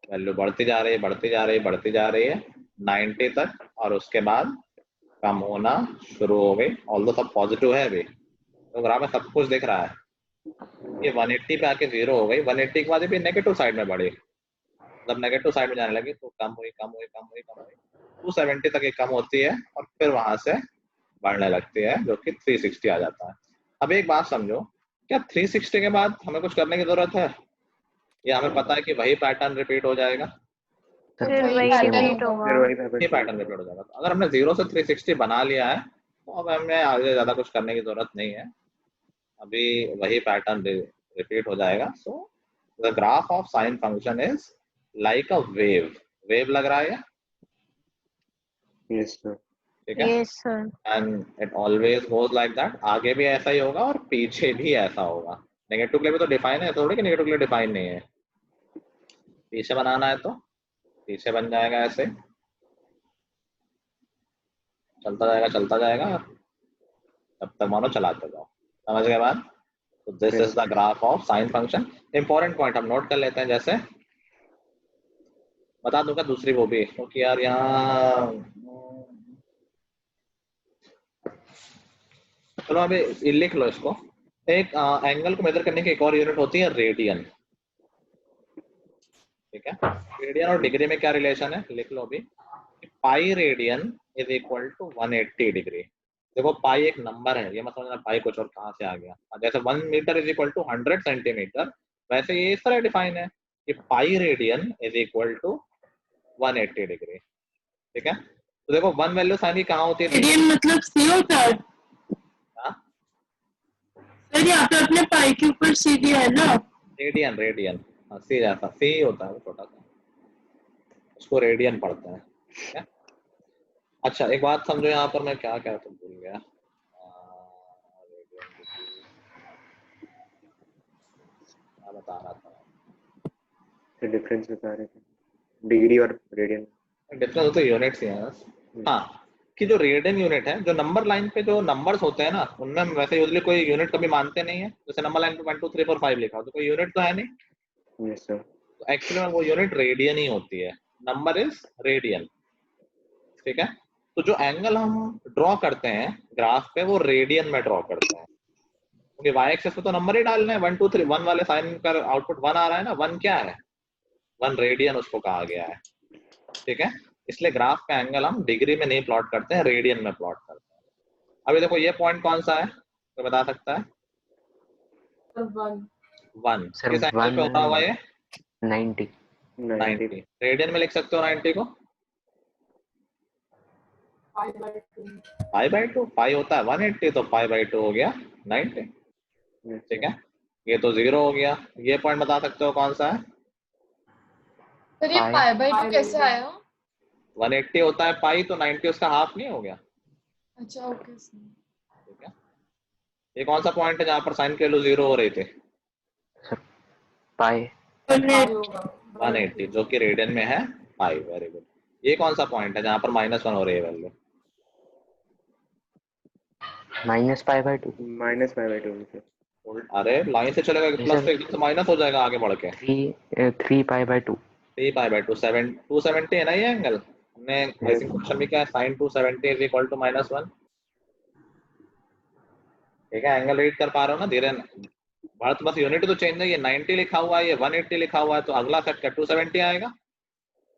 C: वैल्यू बढ़ती जा रही है, बढ़ती जा रही है, बढ़ती जा रही है 90 तक, और उसके बाद कम होना शुरू हो गई। ऑल्दो सब पॉजिटिव है अभी, तो ग्राफ में सब कुछ दिख रहा है। ये 180 पे आके 0 हो गई, 180 के बाद भी नेगेटिव साइड में बढ़ी। जब नेगेटिव साइड में जाने लगी तो कम हुई, कम हुई, कम हुई, कम हुई, 270 तक ये कम होती है और फिर वहां से बढ़ने लगती है, जो कि 360 आ जाता है। अब एक बात समझो, क्या 360 के बाद हमें कुछ करने की जरूरत है, या हमें पता है कि वही पैटर्न रिपीट हो जाएगा?
G: फिर वही रिपीट होगा।
E: फिर वही
C: ये पैटर्न रिपीट हो जाएगा। तो अगर हमने 0 से 360 बना लिया है तो अब हमें आगे ज्यादा कुछ करने की जरूरत नहीं है, अभी वही पैटर्न रिपीट हो जाएगा। So the graph of sine function is like a wave. Wave लग रहा है?
E: Yes sir.
C: ठीक है,
G: yes sir.
C: And it always goes like that. आगे भी ऐसा ही होगा और पीछे भी ऐसा होगा। नेगेटिव के लिए भी तो डिफाइन है, थोड़ी कि नेगेटिव के लिए डिफाइन नहीं है। पीछे बनाना है तो पीछे बन जाएगा, ऐसे चलता जाएगा, चलता जाएगा, तब तक मानो चलाते जाओ। समझ गए बात? तो this is the graph of sine function. Important point हम नोट कर लेते हैं, जैसे बता दूंगा दूसरी वो भी, क्योंकि यार यहाँ चलो अभी लिख लो इसको। एक एंगल को मेजर करने की एक और यूनिट होती है रेडियन। ठीक है, रेडियन और डिग्री में क्या रिलेशन है लिख लो अभी। Pi radian is equal to 180 degree. देखो पाई एक नंबर है, ये मत समझना पाई कुछ और कहाँ से आ गया। जैसे 1 metre is equal to 100 centimetre, वैसे ये इस तरह डिफाइन है कि pi radian is equal to 180 degree. ठीक है, तो देखो 1 वैल्यू साइन की कहाँ होती है?
F: रेडियन मतलब सी होता है सर, यहाँ पे अपने पाई के ऊपर सी दिया है ना।
C: रेडियन, रेडियन सी जैसा सी होता है वो छोटा सा, उसको रेडियन पढ़ते हैं। ठीक है, अच्छा एक बात समझो, यहाँ पर मैं क्या कह तो भूल गया। क्या बता रहा था?
E: डिफरेंस बता रहे थे डिग्री और रेडियन।
C: डिफरेंस तो यूनिट्स ही है। हाँ, कि जो रेडियन यूनिट है, जो नंबर लाइन पे जो नंबर्स होते हैं ना, उनमें हम वैसे यूजुअली कोई यूनिट कभी मानते नहीं है। जैसे नंबर लाइन पे 1 2 3 4 5 लिखा हो तो कोई यूनिट तो है नहीं।
E: Yes sir.
C: तो एक्चुअली में वो यूनिट रेडियन ही होती है। Number is radian. ठीक है, तो जो एंगल हम ड्रॉ करते हैं ग्राफ पे, वो रेडियन में ड्रॉ करते हैं। क्योंकि y एक्सिस पे तो नंबर ही डालने हैं 1 2 3 1 वाले साइन का आउटपुट 1 आ रहा है ना 1 क्या है 1 रेडियन उसको कहा गया है ठीक है इसलिए ग्राफ का एंगल हम डिग्री में नहीं प्लॉट करते हैं रेडियन में प्लॉट करते हैं अभी देखो ये पॉइंट कौन सा है तो बता सकता है 1
I: सर
C: किस एंगल पे होता होगा ये
I: 90
C: 90 रेडियन में लिख सकते हो 90 को पाई बाई 2 पाई होता है 180 तो पाई बाई 2 हो गया 90 ठीक है ये तो 0 हो गया ये पॉइंट बता सकते हो कौन सा है
B: सर ये पाई बाई 2 कैसे आया
C: 180 होता है पाई तो 90 उसका हाफ नहीं हो गया
B: अच्छा ओके सर
C: ठीक है ये कौन सा पॉइंट है जहाँ पर साइन की वैल्यू 0 हो रही थी
I: पाई
C: 180 जो कि रेडियन में है पाई वेरी गुड ये कौन सा पॉइंट है जहाँ पर -1 हो रही है वैल्यू
I: माइनस पाई बाई 2
E: -π/2
C: अरे लाइन से चलेगा प्लस से एकदम से माइनस हो जाएगा आगे बढ़ के
I: 3 पाई बाई 2
C: 3 पाई बाई 2 270 है ना ये एंगल हमने बेसिक क्वेश्चन में क्या है sin 270 इज इक्वल टू -1 ठीक है एंगल रीड कर पा रहे हो ना धीरे बढ़त बस यूनिट तो चेंज है ये 90 लिखा हुआ है ये 180 लिखा हुआ है तो अगला सेट का 270 आएगा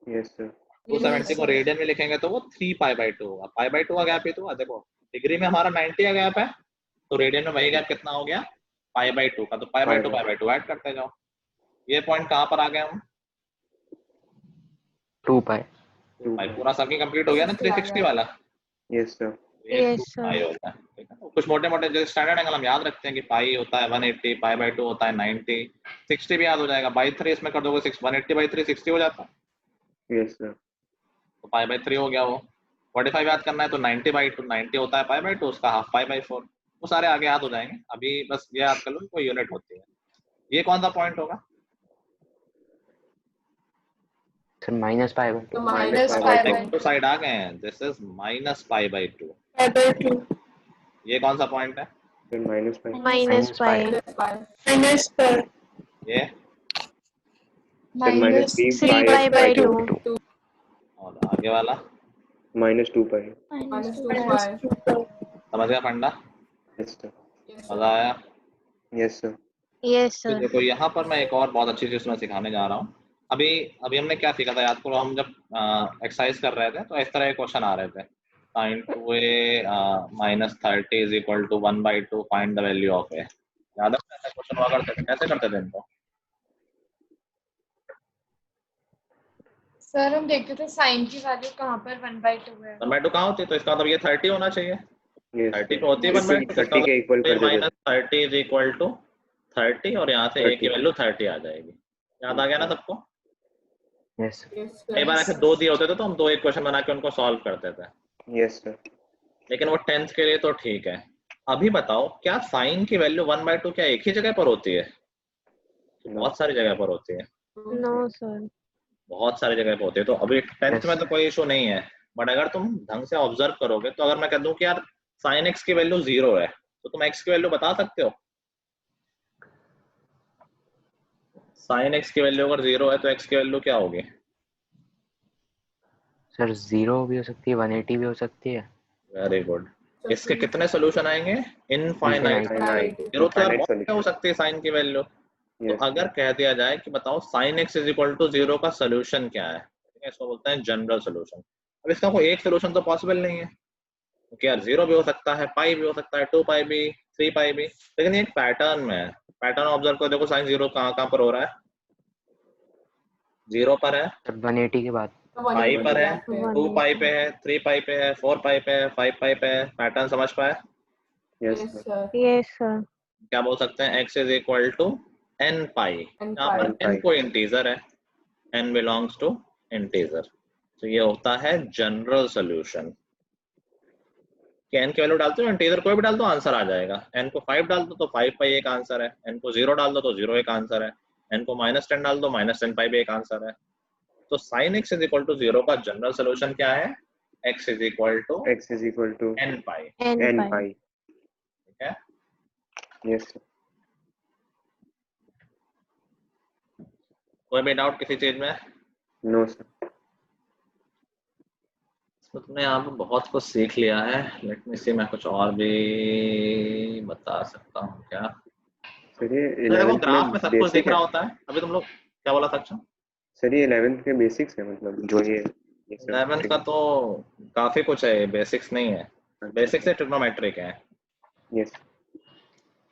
E: यस सर
C: 270 को रेडियन में लिखेंगे तो वो 3 पाई बाई 2 होगा पाई बाई 2 का गैप ही तो देखो डिग्री में हमारा 90 का गैप है तो रेडियन में वही गैप कितना हो गया पाई बाई 2 का तो पाई बाई 2 ऐड करते जाओ ये पॉइंट कहाँ पर आ गए हम
I: 2 पाई
C: भाई पूरा सर्किल कंप्लीट हो गया ना 360 वाला
E: यस सर
G: Yes, sir.
C: पाई होता है ठीक है कुछ मोटे मोटे जो स्टैंडर्ड एंगल हम याद रखते हैं कि पाई होता है 180 पाई बाई 2 होता है 90 60 भी याद हो जाएगा बाई 3 इसमें कर दोगे 180 बाई 3 60 हो जाता है
E: यस सर
C: तो पाई बाई 3 हो गया वो 45 याद करना है तो 90 बाई 2 90 होता है पाई बाई 2 उसका हाफ पाई बाई 4 वो सारे आगे याद हो जाएंगे अभी बस ये याद कर लो कोई यूनिट होती है ये कौन सा पॉइंट होगा
I: sir minus pi by 2
B: minus pi by
C: तो साइड आ गए हैं this is minus pi by 2 ये कौन सा पॉइंट है
E: फिर -π
G: Minus pi.
C: ये
B: माइनस
G: 3 pi by 2.
C: और आगे वाला
E: -2π
C: समझ गया फंडा
E: यस सर
C: मजा आया
E: यस सर
G: Yes,
C: तो
G: sir.
C: देखो यहाँ पर मैं एक और बहुत अच्छी चीज मैं सिखाने जा रहा हूँ अभी अभी हमने क्या सीखा था याद करो हम जब एक्सरसाइज कर रहे थे तो इस तरह के क्वेश्चन आ रहे थे sin 2a -30 is equal to 1/2 find the value of a याद है ऐसा क्वेश्चन हुआ करते थे कैसे करते थे इनको
B: सर हम देखते थे साइन की वैल्यू कहाँ पर 1/2 है
C: 1/2 कहाँ होती है तो इसका मतलब ये 30 होना चाहिए
E: यस
C: 30 पे होती है 1/2
E: 30 के इक्वल कर देते
C: 30 इज इक्वल टू 30 और यहाँ से a की
E: 30.
C: वैल्यू 30 आ जाएगी याद आ गया ना सबको
I: यस
C: कई बार ऐसे दो दिए होते थे तो हम दो इक्वेशन बना के उनको सॉल्व करते थे
E: यस सर
C: लेकिन वो 10th के लिए तो ठीक है अभी बताओ क्या साइन की वैल्यू 1/2 क्या एक ही जगह पर होती है बहुत सारी जगह पर होती है
G: No, sir.
C: बहुत सारी जगह पर होती है तो अभी 10th
I: Yes.
C: में तो कोई इशू नहीं है बट अगर तुम ढंग से ऑब्जर्व करोगे तो अगर मैं कह दूं कि यार साइन एक्स की वैल्यू 0 है तो तुम एक्स की वैल्यू बता सकते हो साइन एक्स की वैल्यू अगर 0 है तो एक्स की वैल्यू क्या होगी
I: सर 0 भी हो सकती है 180 भी हो सकती है
C: वेरी गुड इसके कितने सोल्यूशन आएंगे इनफाइनाइट
E: Infinite.
C: जरूरत तो यार
E: Infinite
C: बहुत हो सकती है साइन की वैल्यू तो
E: यस
C: अगर कह दिया जाए कि बताओ sin x is equal to 0 का सोल्यूशन क्या है ठीक है इसको बोलते हैं जनरल सोल्यूशन अब इसका कोई एक सोल्यूशन तो पॉसिबल नहीं है क्योंकि यार 0 भी हो सकता है पाई भी हो सकता है 2 पाई भी 3 पाई भी लेकिन ये एक पैटर्न में है पैटर्न ऑब्जर्व करो देखो sin 0 कहाँ पर हो रहा है 0 पर है
I: सर 180 के बाद
C: पाई पर है 2
G: 180.
C: पाई पे है 3 पाई पे है 4 पाई पे है 5 पाई पे है पैटर्न समझ पाए
E: यस सर
G: Yes, sir.
C: क्या बोल सकते हैं x is equal to n pi यहाँ पर
E: pi.
C: n कोई इंटीजर है n बिलोंग्स टू इंटीजर तो ये होता है जनरल सोल्यूशन कि n की वैल्यू डालते हो इंटीजर कोई भी डाल दो आंसर आ जाएगा n को 5 डाल दो तो 5 पाई एक आंसर है n को 0 डाल दो तो 0 एक आंसर है n को -10 डाल दो -10 पाई भी एक आंसर है तो sin x is equal to 0 का जनरल सोल्यूशन क्या है x is equal to
E: x is equal to
C: n pi
G: N
E: n
G: pi.
E: pi
C: ठीक है
E: यस सर
C: कोई भी डाउट किसी चीज में
E: नो सर
C: तो तुमने यहाँ पे बहुत कुछ सीख लिया है। लेट मी सी, मैं कुछ और भी बता सकता हूँ क्या?
E: सर ये
C: तो देखो
E: 11th
C: ग्राफ
E: में
C: में सब कुछ
E: बेसिक
C: दिख
E: है।
C: रहा होता है। अभी तुम लोग क्या बोला सक्षम?
E: सर ये 11th के बेसिक्स है, मतलब जो ये सब
C: 11th का तो काफी कुछ है, बेसिक्स नहीं है। बेसिक्स से ट्रिग्नोमेट्रिक है।
E: यस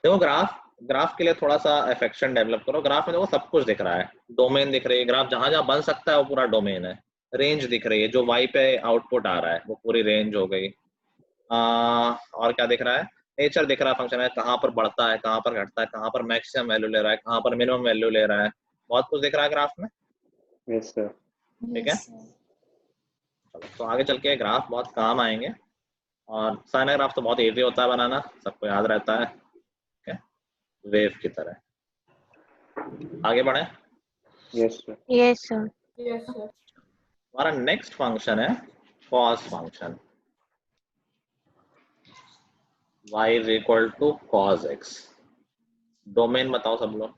C: देखो ग्राफ के लिए थोड़ा सा अफेक्शन डेवलप करो। ग्राफ में देखो सब कुछ दिख रहा है, डोमेन दिख रही है। ग्राफ जहां जहां बन सकता है वो पूरा डोमेन है। रेंज दिख रही है, जो वाई पे आउटपुट आ रहा है वो पूरी रेंज हो गई। और क्या दिख रहा है? नेचर दिख रहा है, फंक्शन है, कहाँ पर बढ़ता है, कहाँ पर घटता है, कहाँ पर मैक्सिमम वैल्यू ले रहा है, कहाँ पर मिनिमम वैल्यू ले रहा है। बहुत कुछ दिख रहा है ग्राफ में।
E: Yes sir.
C: ठीक है, चलो तो आगे चल के ग्राफ बहुत काम आएंगे। और साइन ग्राफ तो बहुत इजी होता है बनाना, सबको याद रहता है। ठीक है, वेव की तरह। आगे बढ़े।
E: Yes sir.
G: Yes sir.
A: Yes sir.
C: हमारा नेक्स्ट फंक्शन है cos function. y is equal to cos x। Domain बताओ सब लोग।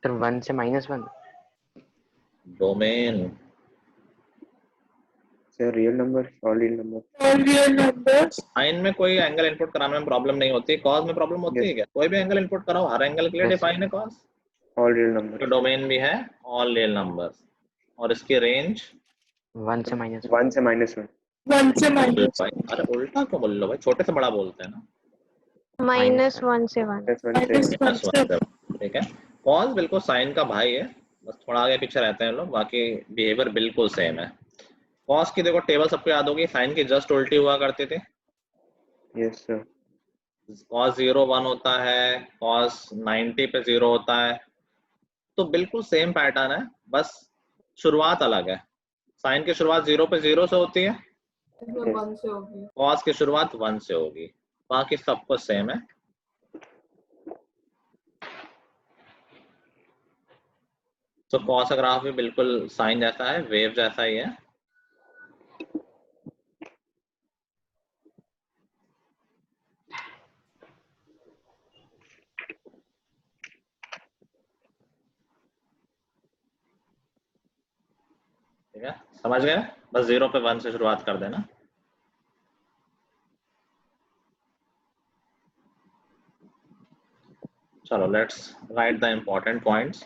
I: सर 1 से -1।
C: डोमेन
E: सर रियल नंबर और रियल नंबर।
F: और रियल नंबर्स।
C: साइन में कोई एंगल इनपुट कराने में प्रॉब्लम नहीं होती, कॉस में प्रॉब्लम होती है क्या? कोई भी एंगल इनपुट कराओ, हर एंगल के लिए
I: Yes,
C: डिफाइन है कॉस।
E: All real number.
C: तो डोमेन भी है ऑल रियल नंबर्स, और इसकी रेंज
I: 1 से -1।
E: 1 से -1।
F: 1 से माइनस।
C: अरे उल्टा क्यों बोल लो भाई, छोटे से बड़ा बोलते हैं ना।
G: -1 से 1।
F: माइनस 1 से।
C: ठीक है, कॉस बिल्कुल साइन का भाई है, बस थोड़ा आगे पीछे रहते हैं लोग, बाकी बिहेवियर बिल्कुल सेम है। कॉस की देखो टेबल सबको याद होगी, साइन की जस्ट उल्टी हुआ करती थी।
E: Yes sir.
C: cos 0 1 होता है, cos 90 पे 0 होता है। तो बिल्कुल सेम पैटर्न है, बस शुरुआत अलग है। साइन की शुरुआत 0 पे 0 से होती है,
A: इसमें 1 से होगी।
C: cos की शुरुआत 1 से होगी। बाकी सब कुछ सेम है। तो cos का ग्राफ भी बिल्कुल साइन जैसा है, वेव जैसा ही है। ठीक है, समझ गए? बस 0 पे 1 से शुरुआत कर देना। चलो let's write the important points.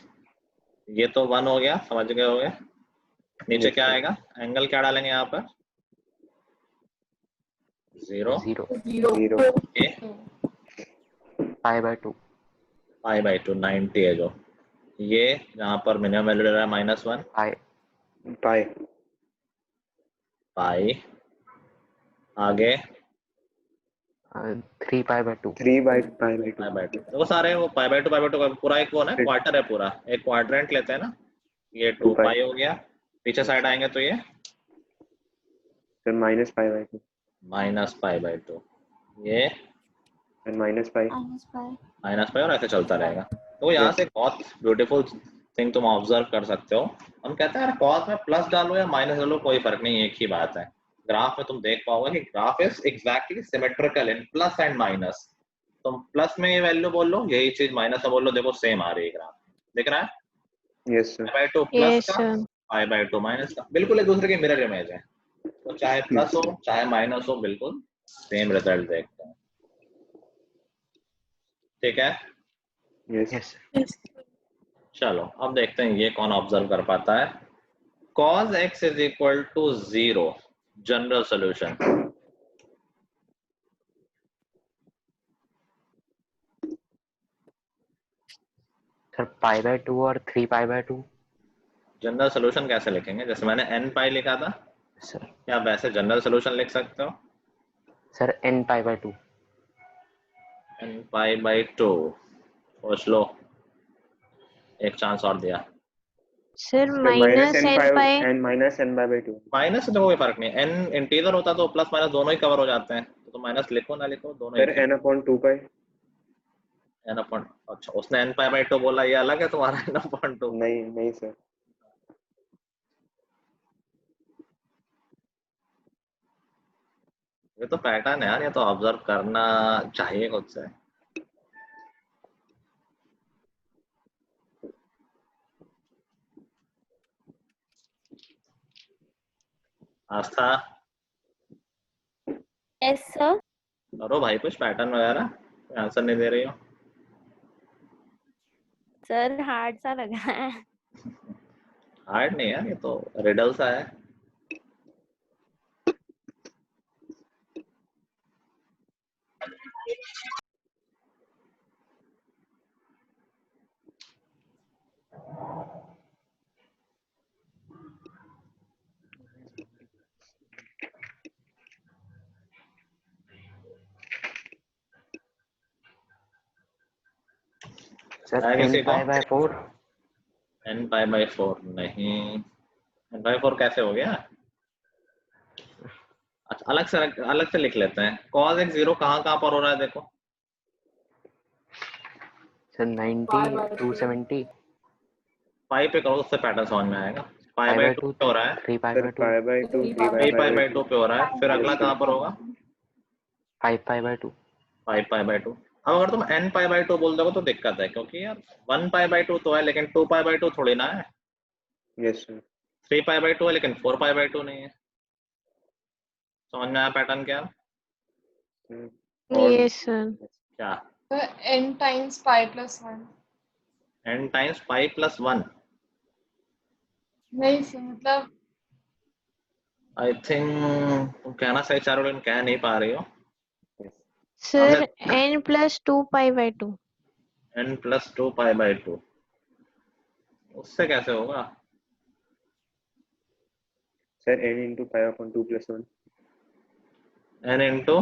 C: ये तो 1 हो गया, समझ गए होगे। नीचे क्या आएगा? एंगल क्या डालेंगे यहाँ पर? 0
E: 0
C: ए
I: π/2।
C: π/2 90 है जो। ये यहाँ पर मिनिमम वैल्यू ले रहा है -1
E: पाई।
C: पाई। आगे
I: 3π/2।
E: 3/π/2।
C: वो सारे वो π/2 का पूरा एक वो ना क्वार्टर है, पूरा एक क्वाड्रेंट लेते हैं ना। ये 2 पाई हो गया। पीछे साइड आएंगे तो ये
E: सर -π/2
C: -π/2। ये
E: -π।
C: -π और ऐसे चलता रहेगा। तो यहाँ से बहुत ब्यूटीफुल थिंग तुम ऑब्जर्व कर सकते हो। हम कहते हैं यार कॉस में प्लस डालो या माइनस डालो कोई फर्क नहीं, एक ही बात है। ग्राफ में तुम देख पाओगे कि graph is exactly symmetrical in plus and minus. तुम प्लस में ये वैल्यू बोल लो, यही चीज माइनस में बोल लो, देखो सेम आ रही है ग्राफ। दिख रहा है?
E: Yes sir.
C: π/2 प्लस का, π/2 माइनस का, बिल्कुल एक दूसरे के मिरर इमेज है। तो चाहे प्लस हो चाहे माइनस हो, बिल्कुल सेम रिजल्ट देखते हैं। ठीक है,
E: यस।
C: चलो अब देखते हैं ये कौन ऑब्जर्व कर पाता है। cos x is equal to 0 general solution.
I: Sir π/2 और 3π/2।
C: जनरल सॉल्यूशन कैसे लिखेंगे? जैसे मैंने n पाई लिखा था,
I: सर
C: क्या वैसे जनरल सॉल्यूशन लिख सकते हो?
I: Sir nπ/2।
C: n π/2। सोच लो, एक चांस और दिया।
G: Sir
E: -n/2।
C: माइनस से तो कोई फर्क नहीं, n इंटीजर होता तो प्लस माइनस दोनों ही कवर हो जाते हैं। तो माइनस लिखो ना लिखो, दोनों
E: सर
C: ही।
E: n/2π।
C: अच्छा, उसने n π/2 बोला, ये अलग है तुम्हारा n/2।
E: नहीं सर।
C: ये तो पैटर्न है यार, ये तो ऑब्जर्व करना चाहिए खुद से। आस्था
D: यस सर।
C: करो भाई कुछ पैटर्न वगैरह, आंसर नहीं दे रही हो।
D: सर हार्ड सा लग रहा है।
C: हार्ड नहीं है, ये तो रिडल सा है।
I: सर
C: है
I: n
C: किसी को?
I: Pi by 4।
C: n pi by 4 नहीं, n बाई 4 कैसे हो गया? अच्छा अलग से लिख लेते हैं। cos x 0 कहाँ पर हो रहा है देखो।
I: सर 90 270
C: पाई पे करो, उससे पैटर्न समझ में आएगा। पाई बाई 2 पे हो रहा है,
I: 3 pi
E: sir
I: by 2
E: pi by 2 3
C: 3 pi by 2 पे हो रहा है, फिर अगला
E: Yes,
C: कहाँ पर होगा?
I: 5 पाई बाय 2।
C: 5 pi by 2। अब अगर तुम n पाई बाई 2 बोल दोगे तो दिक्कत है, क्योंकि यार 1 पाई बाई 2 तो है लेकिन 2 पाई बाई 2 थोड़ी ना है।
E: Yes sir.
C: 3 पाई बाई 2 है लेकिन 4 पाई बाई 2 नहीं है। समझ में आया पैटर्न क्या?
G: Yes sir.
C: क्या?
B: n times pi plus 1।
C: n times pi plus 1।
B: नहीं सर, मतलब
C: आई थिंक तुम कहना सही चाह रहे हो लेकिन कह नहीं पा रही हो।
G: Sir n plus 2 pi by 2।
C: n plus 2 pi by 2, उससे कैसे होगा?
E: Sir n into pi upon 2 plus 1
C: n into,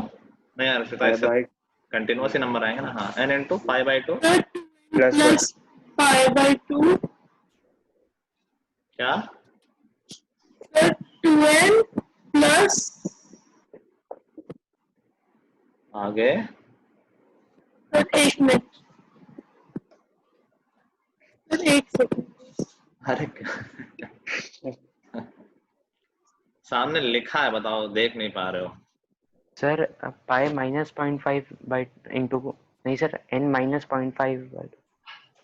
C: नहीं यार
E: pi
C: इससे
E: by
C: कंटिन्यूस ही नंबर आएंगे ना। हाँ n into pi by 2
E: plus 1
F: plus pi by 2
C: क्या?
F: सर 2n प्लस
C: आगे
F: सर 1 मिनट सर 1 सेकंड।
C: अरे सामने लिखा है, बताओ देख नहीं पा रहे हो।
I: Sir pi minus 0.5 by into, नहीं sir n minus 0.5 by.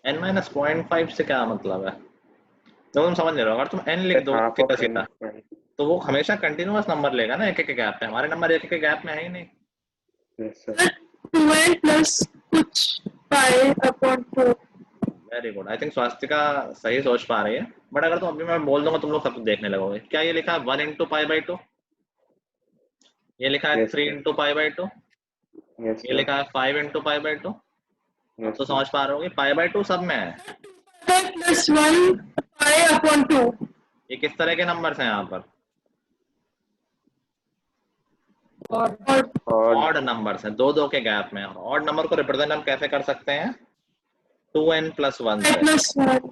C: n minus 0.5 से क्या मतलब है? तो तुम समझ नहीं रहे हो। अगर तुम n लिख दो
E: half
C: सीधा
E: of n
C: सीधा तो वो हमेशा कंटिन्यूअस नंबर लेगा ना, एक एक गैप में। हमारे नंबर एक एक गैप में है ही नहीं।
E: yes sir
F: 2n प्लस कुछ pi upon 4।
C: Very good, I think Swastika सही सोच पा रही है। बट अगर तुम अभी मैं बोल दूंगा तुम लोग सब कुछ देखने लगोगे। क्या ये लिखा है 1 इंटू पाई बाई 2, ये लिखा है
E: Yes,
C: 3
E: sir.
C: Into pi by 2,
E: yes
C: ये
E: sir
C: लिखा है 5 इंटू पाई बाई 2। अब
E: yes
C: तो
E: sir
C: समझ पा रहे होगे पाई बाई 2 सब में है।
F: Plus 1 pi upon 2।
C: ये किस तरह के नंबर्स हैं यहाँ पर?
E: odd
C: ऑड नंबर्स हैं, दो दो के गैप में। ऑड नंबर को रिप्रेजेंट हम कैसे कर सकते हैं? 2n प्लस 1 से।
F: प्लस 1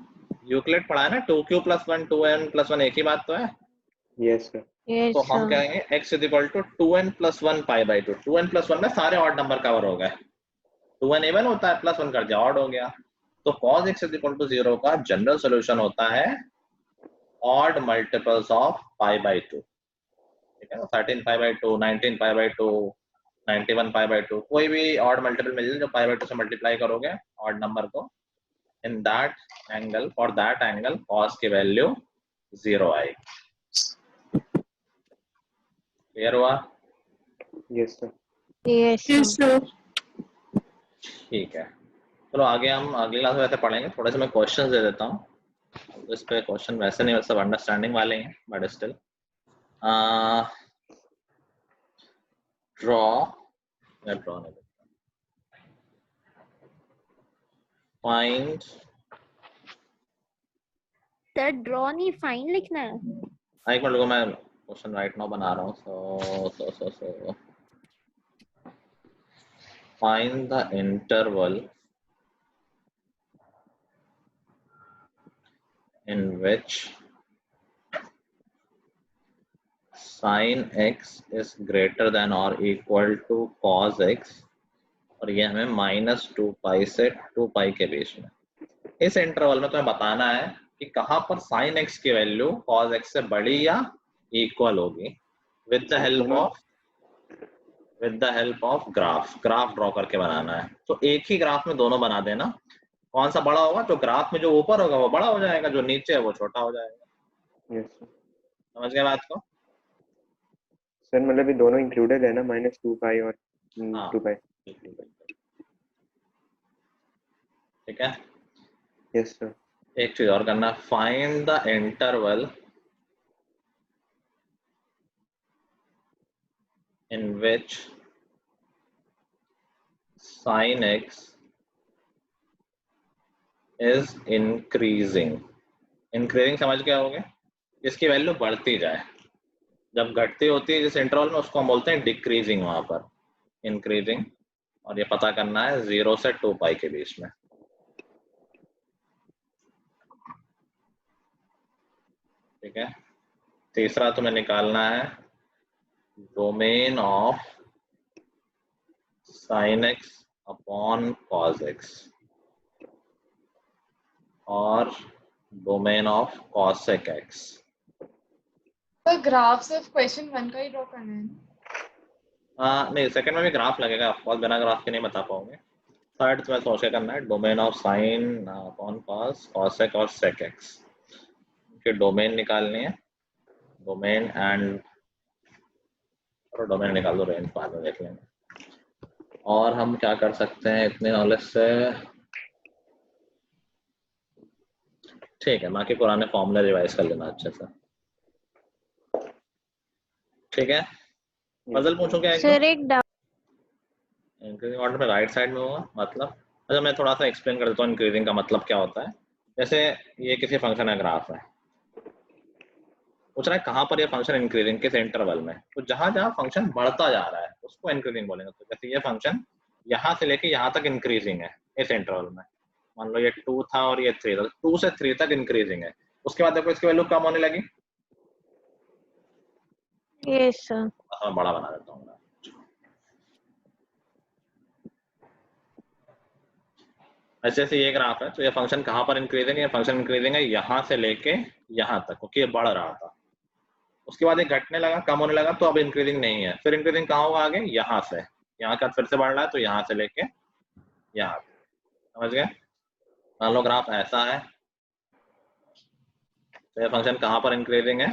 C: यूक्लिड पढ़ा है ना, 2q प्लस 1 2n प्लस 1 एक ही बात तो है।
E: yes sir
G: यस
C: तो हम
G: सर।
C: कहेंगे x is equal to 2n plus 1 pi by 2। 2n plus 1 में सारे ऑड नंबर कवर हो गए। 2n इवन होता है, प्लस 1 कर दिया ऑड हो गया। तो cos x is equal to 0 का जनरल सोल्यूशन होता है odd multiples of pi by 2। ठीक है, 13 pi by 2, 19 pi by 2, 91 pi by 2, कोई भी ऑड मल्टीपल मिल जाए जो पाई बाई 2 से मल्टीप्लाई करोगे ऑड नंबर को, in that angle, for that angle cos की वैल्यू 0 आएगी। क्लियर हुआ?
E: yes sir
G: yes
F: yes
G: sir.
F: Sir.
C: ठीक है, चलो आगे हम अगली क्लास में वैसे पढ़ेंगे। थोड़े से मैं क्वेश्चंस दे देता हूँ, तो इस पे क्वेश्चन वैसे नहीं, सब अंडरस्टैंडिंग वाले हैं, बट स्टिल ड्रॉ नहीं, फाइंड।
D: सर ड्रॉ नहीं फाइन लिखना है।
C: एक मिनट रुको, मैं क्वेश्चन राइट नाउ बना रहा हूँ। So find the interval in which sin x is greater than or equal to cos x, और ये हमें -2 पाई से 2 पाई के बीच में। इस इंटरवल में तुम्हें बताना है कि कहाँ पर sin x की वैल्यू cos x से बड़ी या इक्वल होगी, with the help of with the help of graph draw करके बनाना है। तो एक ही ग्राफ में दोनों बना देना। कौन सा बड़ा होगा? जो ग्राफ में जो ऊपर होगा वो बड़ा हो जाएगा, जो नीचे है वो छोटा हो जाएगा।
E: Yes sir.
C: समझ गए बात को?
E: सर मतलब ये दोनों इंक्लूडेड है ना, -2 पाई और
C: हाँ
E: 2 पाई।
C: ठीक है।
E: Yes sir.
C: एक चीज और करना, find the interval in which sin x is increasing। increasing समझ गए होगे? इसकी वैल्यू बढ़ती जाए। जब घटती होती है जिस इंटरवल में उसको हम बोलते हैं डिक्रीजिंग, वहां पर इंक्रीजिंग। और ये पता करना है 0 से 2 पाई के बीच में। ठीक है। तीसरा तुम्हें निकालना है domain of sin x upon cos x और डोमेन ऑफ cosec x।
B: तो ग्राफ सिर्फ क्वेश्चन 1 का ही ड्रॉ करना है ना?
C: नहीं, सेकंड में भी ग्राफ लगेगा, ऑफकोर्स बिना ग्राफ के नहीं बता पाओगे। थर्ड तुम्हें सोच के करना है domain of sine upon cos cosec और sec x के डोमेन निकालनी है। डोमेन एंड डोमेन निकाल दो, रेंज बाद में देख लेंगे। और हम क्या कर सकते हैं इतने नॉलेज से? ठीक है, बाकी पुराने फॉर्मूले रिवाइज कर लेना अच्छे से। ठीक है। पजल पूछूं क्या?
G: सर एक डाउट,
C: इंक्रीजिंग ऑर्डर में राइट साइड में होगा मतलब। अच्छा, मैं थोड़ा सा एक्सप्लेन कर देता हूँ इंक्रीजिंग का मतलब क्या होता है। जैसे ये किसी फंक्शन का ग्राफ है, पूछ रहा है कहाँ पर ये फंक्शन इंक्रीजिंग, किस इंटरवल में। तो जहां जहां फंक्शन बढ़ता जा रहा है उसको इंक्रीजिंग बोलेंगे। तो जैसे ये फंक्शन यहाँ से लेके यहाँ तक इंक्रीजिंग है इस इंटरवल में, मान लो ये 2 था और ये 3 था, 2 से 3 तक इंक्रीजिंग है। उसके बाद देखो इसकी वैल्यू कम होने लगी।
G: Yes sir.
C: मैं बड़ा बना देता हूँ। ऐसे से ये ग्राफ है, तो ये फंक्शन कहाँ पर इंक्रीजिंग है? ये फंक्शन इंक्रीजिंग है यहाँ से लेके यहाँ तक, क्योंकि ये बढ़ रहा था। उसके बाद ये घटने लगा, कम होने लगा, तो अब इंक्रीजिंग नहीं है। फिर इंक्रीजिंग कहाँ होगा? आगे यहाँ से, यहाँ का फिर से बढ़ रहा है तो यहाँ से लेके यहाँ। समझ गए? मान लो ग्राफ ऐसा है, तो ये फंक्शन कहाँ पर इंक्रीजिंग है?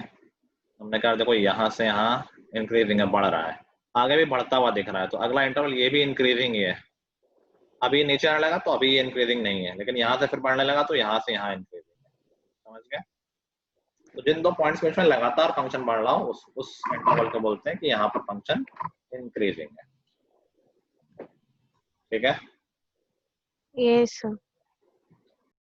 C: हमने कहा देखो यहाँ से यहाँ इंक्रीजिंग है, बढ़ रहा है, आगे भी बढ़ता हुआ दिख रहा है। तो अगला इंटरवल ये भी इंक्रीजिंग ही है। अभी नीचे आने लगा तो अभी ये इंक्रीजिंग नहीं है, लेकिन यहाँ से फिर बढ़ने लगा तो यहाँ से यहाँ इंक्रीजिंग है। समझ गए? तो जिन दो पॉइंट्स में लगातार फंक्शन बढ़ रहा हो उस इंटरवल को बोलते हैं कि यहाँ पर फंक्शन इंक्रीजिंग है। ठीक है।
G: Yes sir.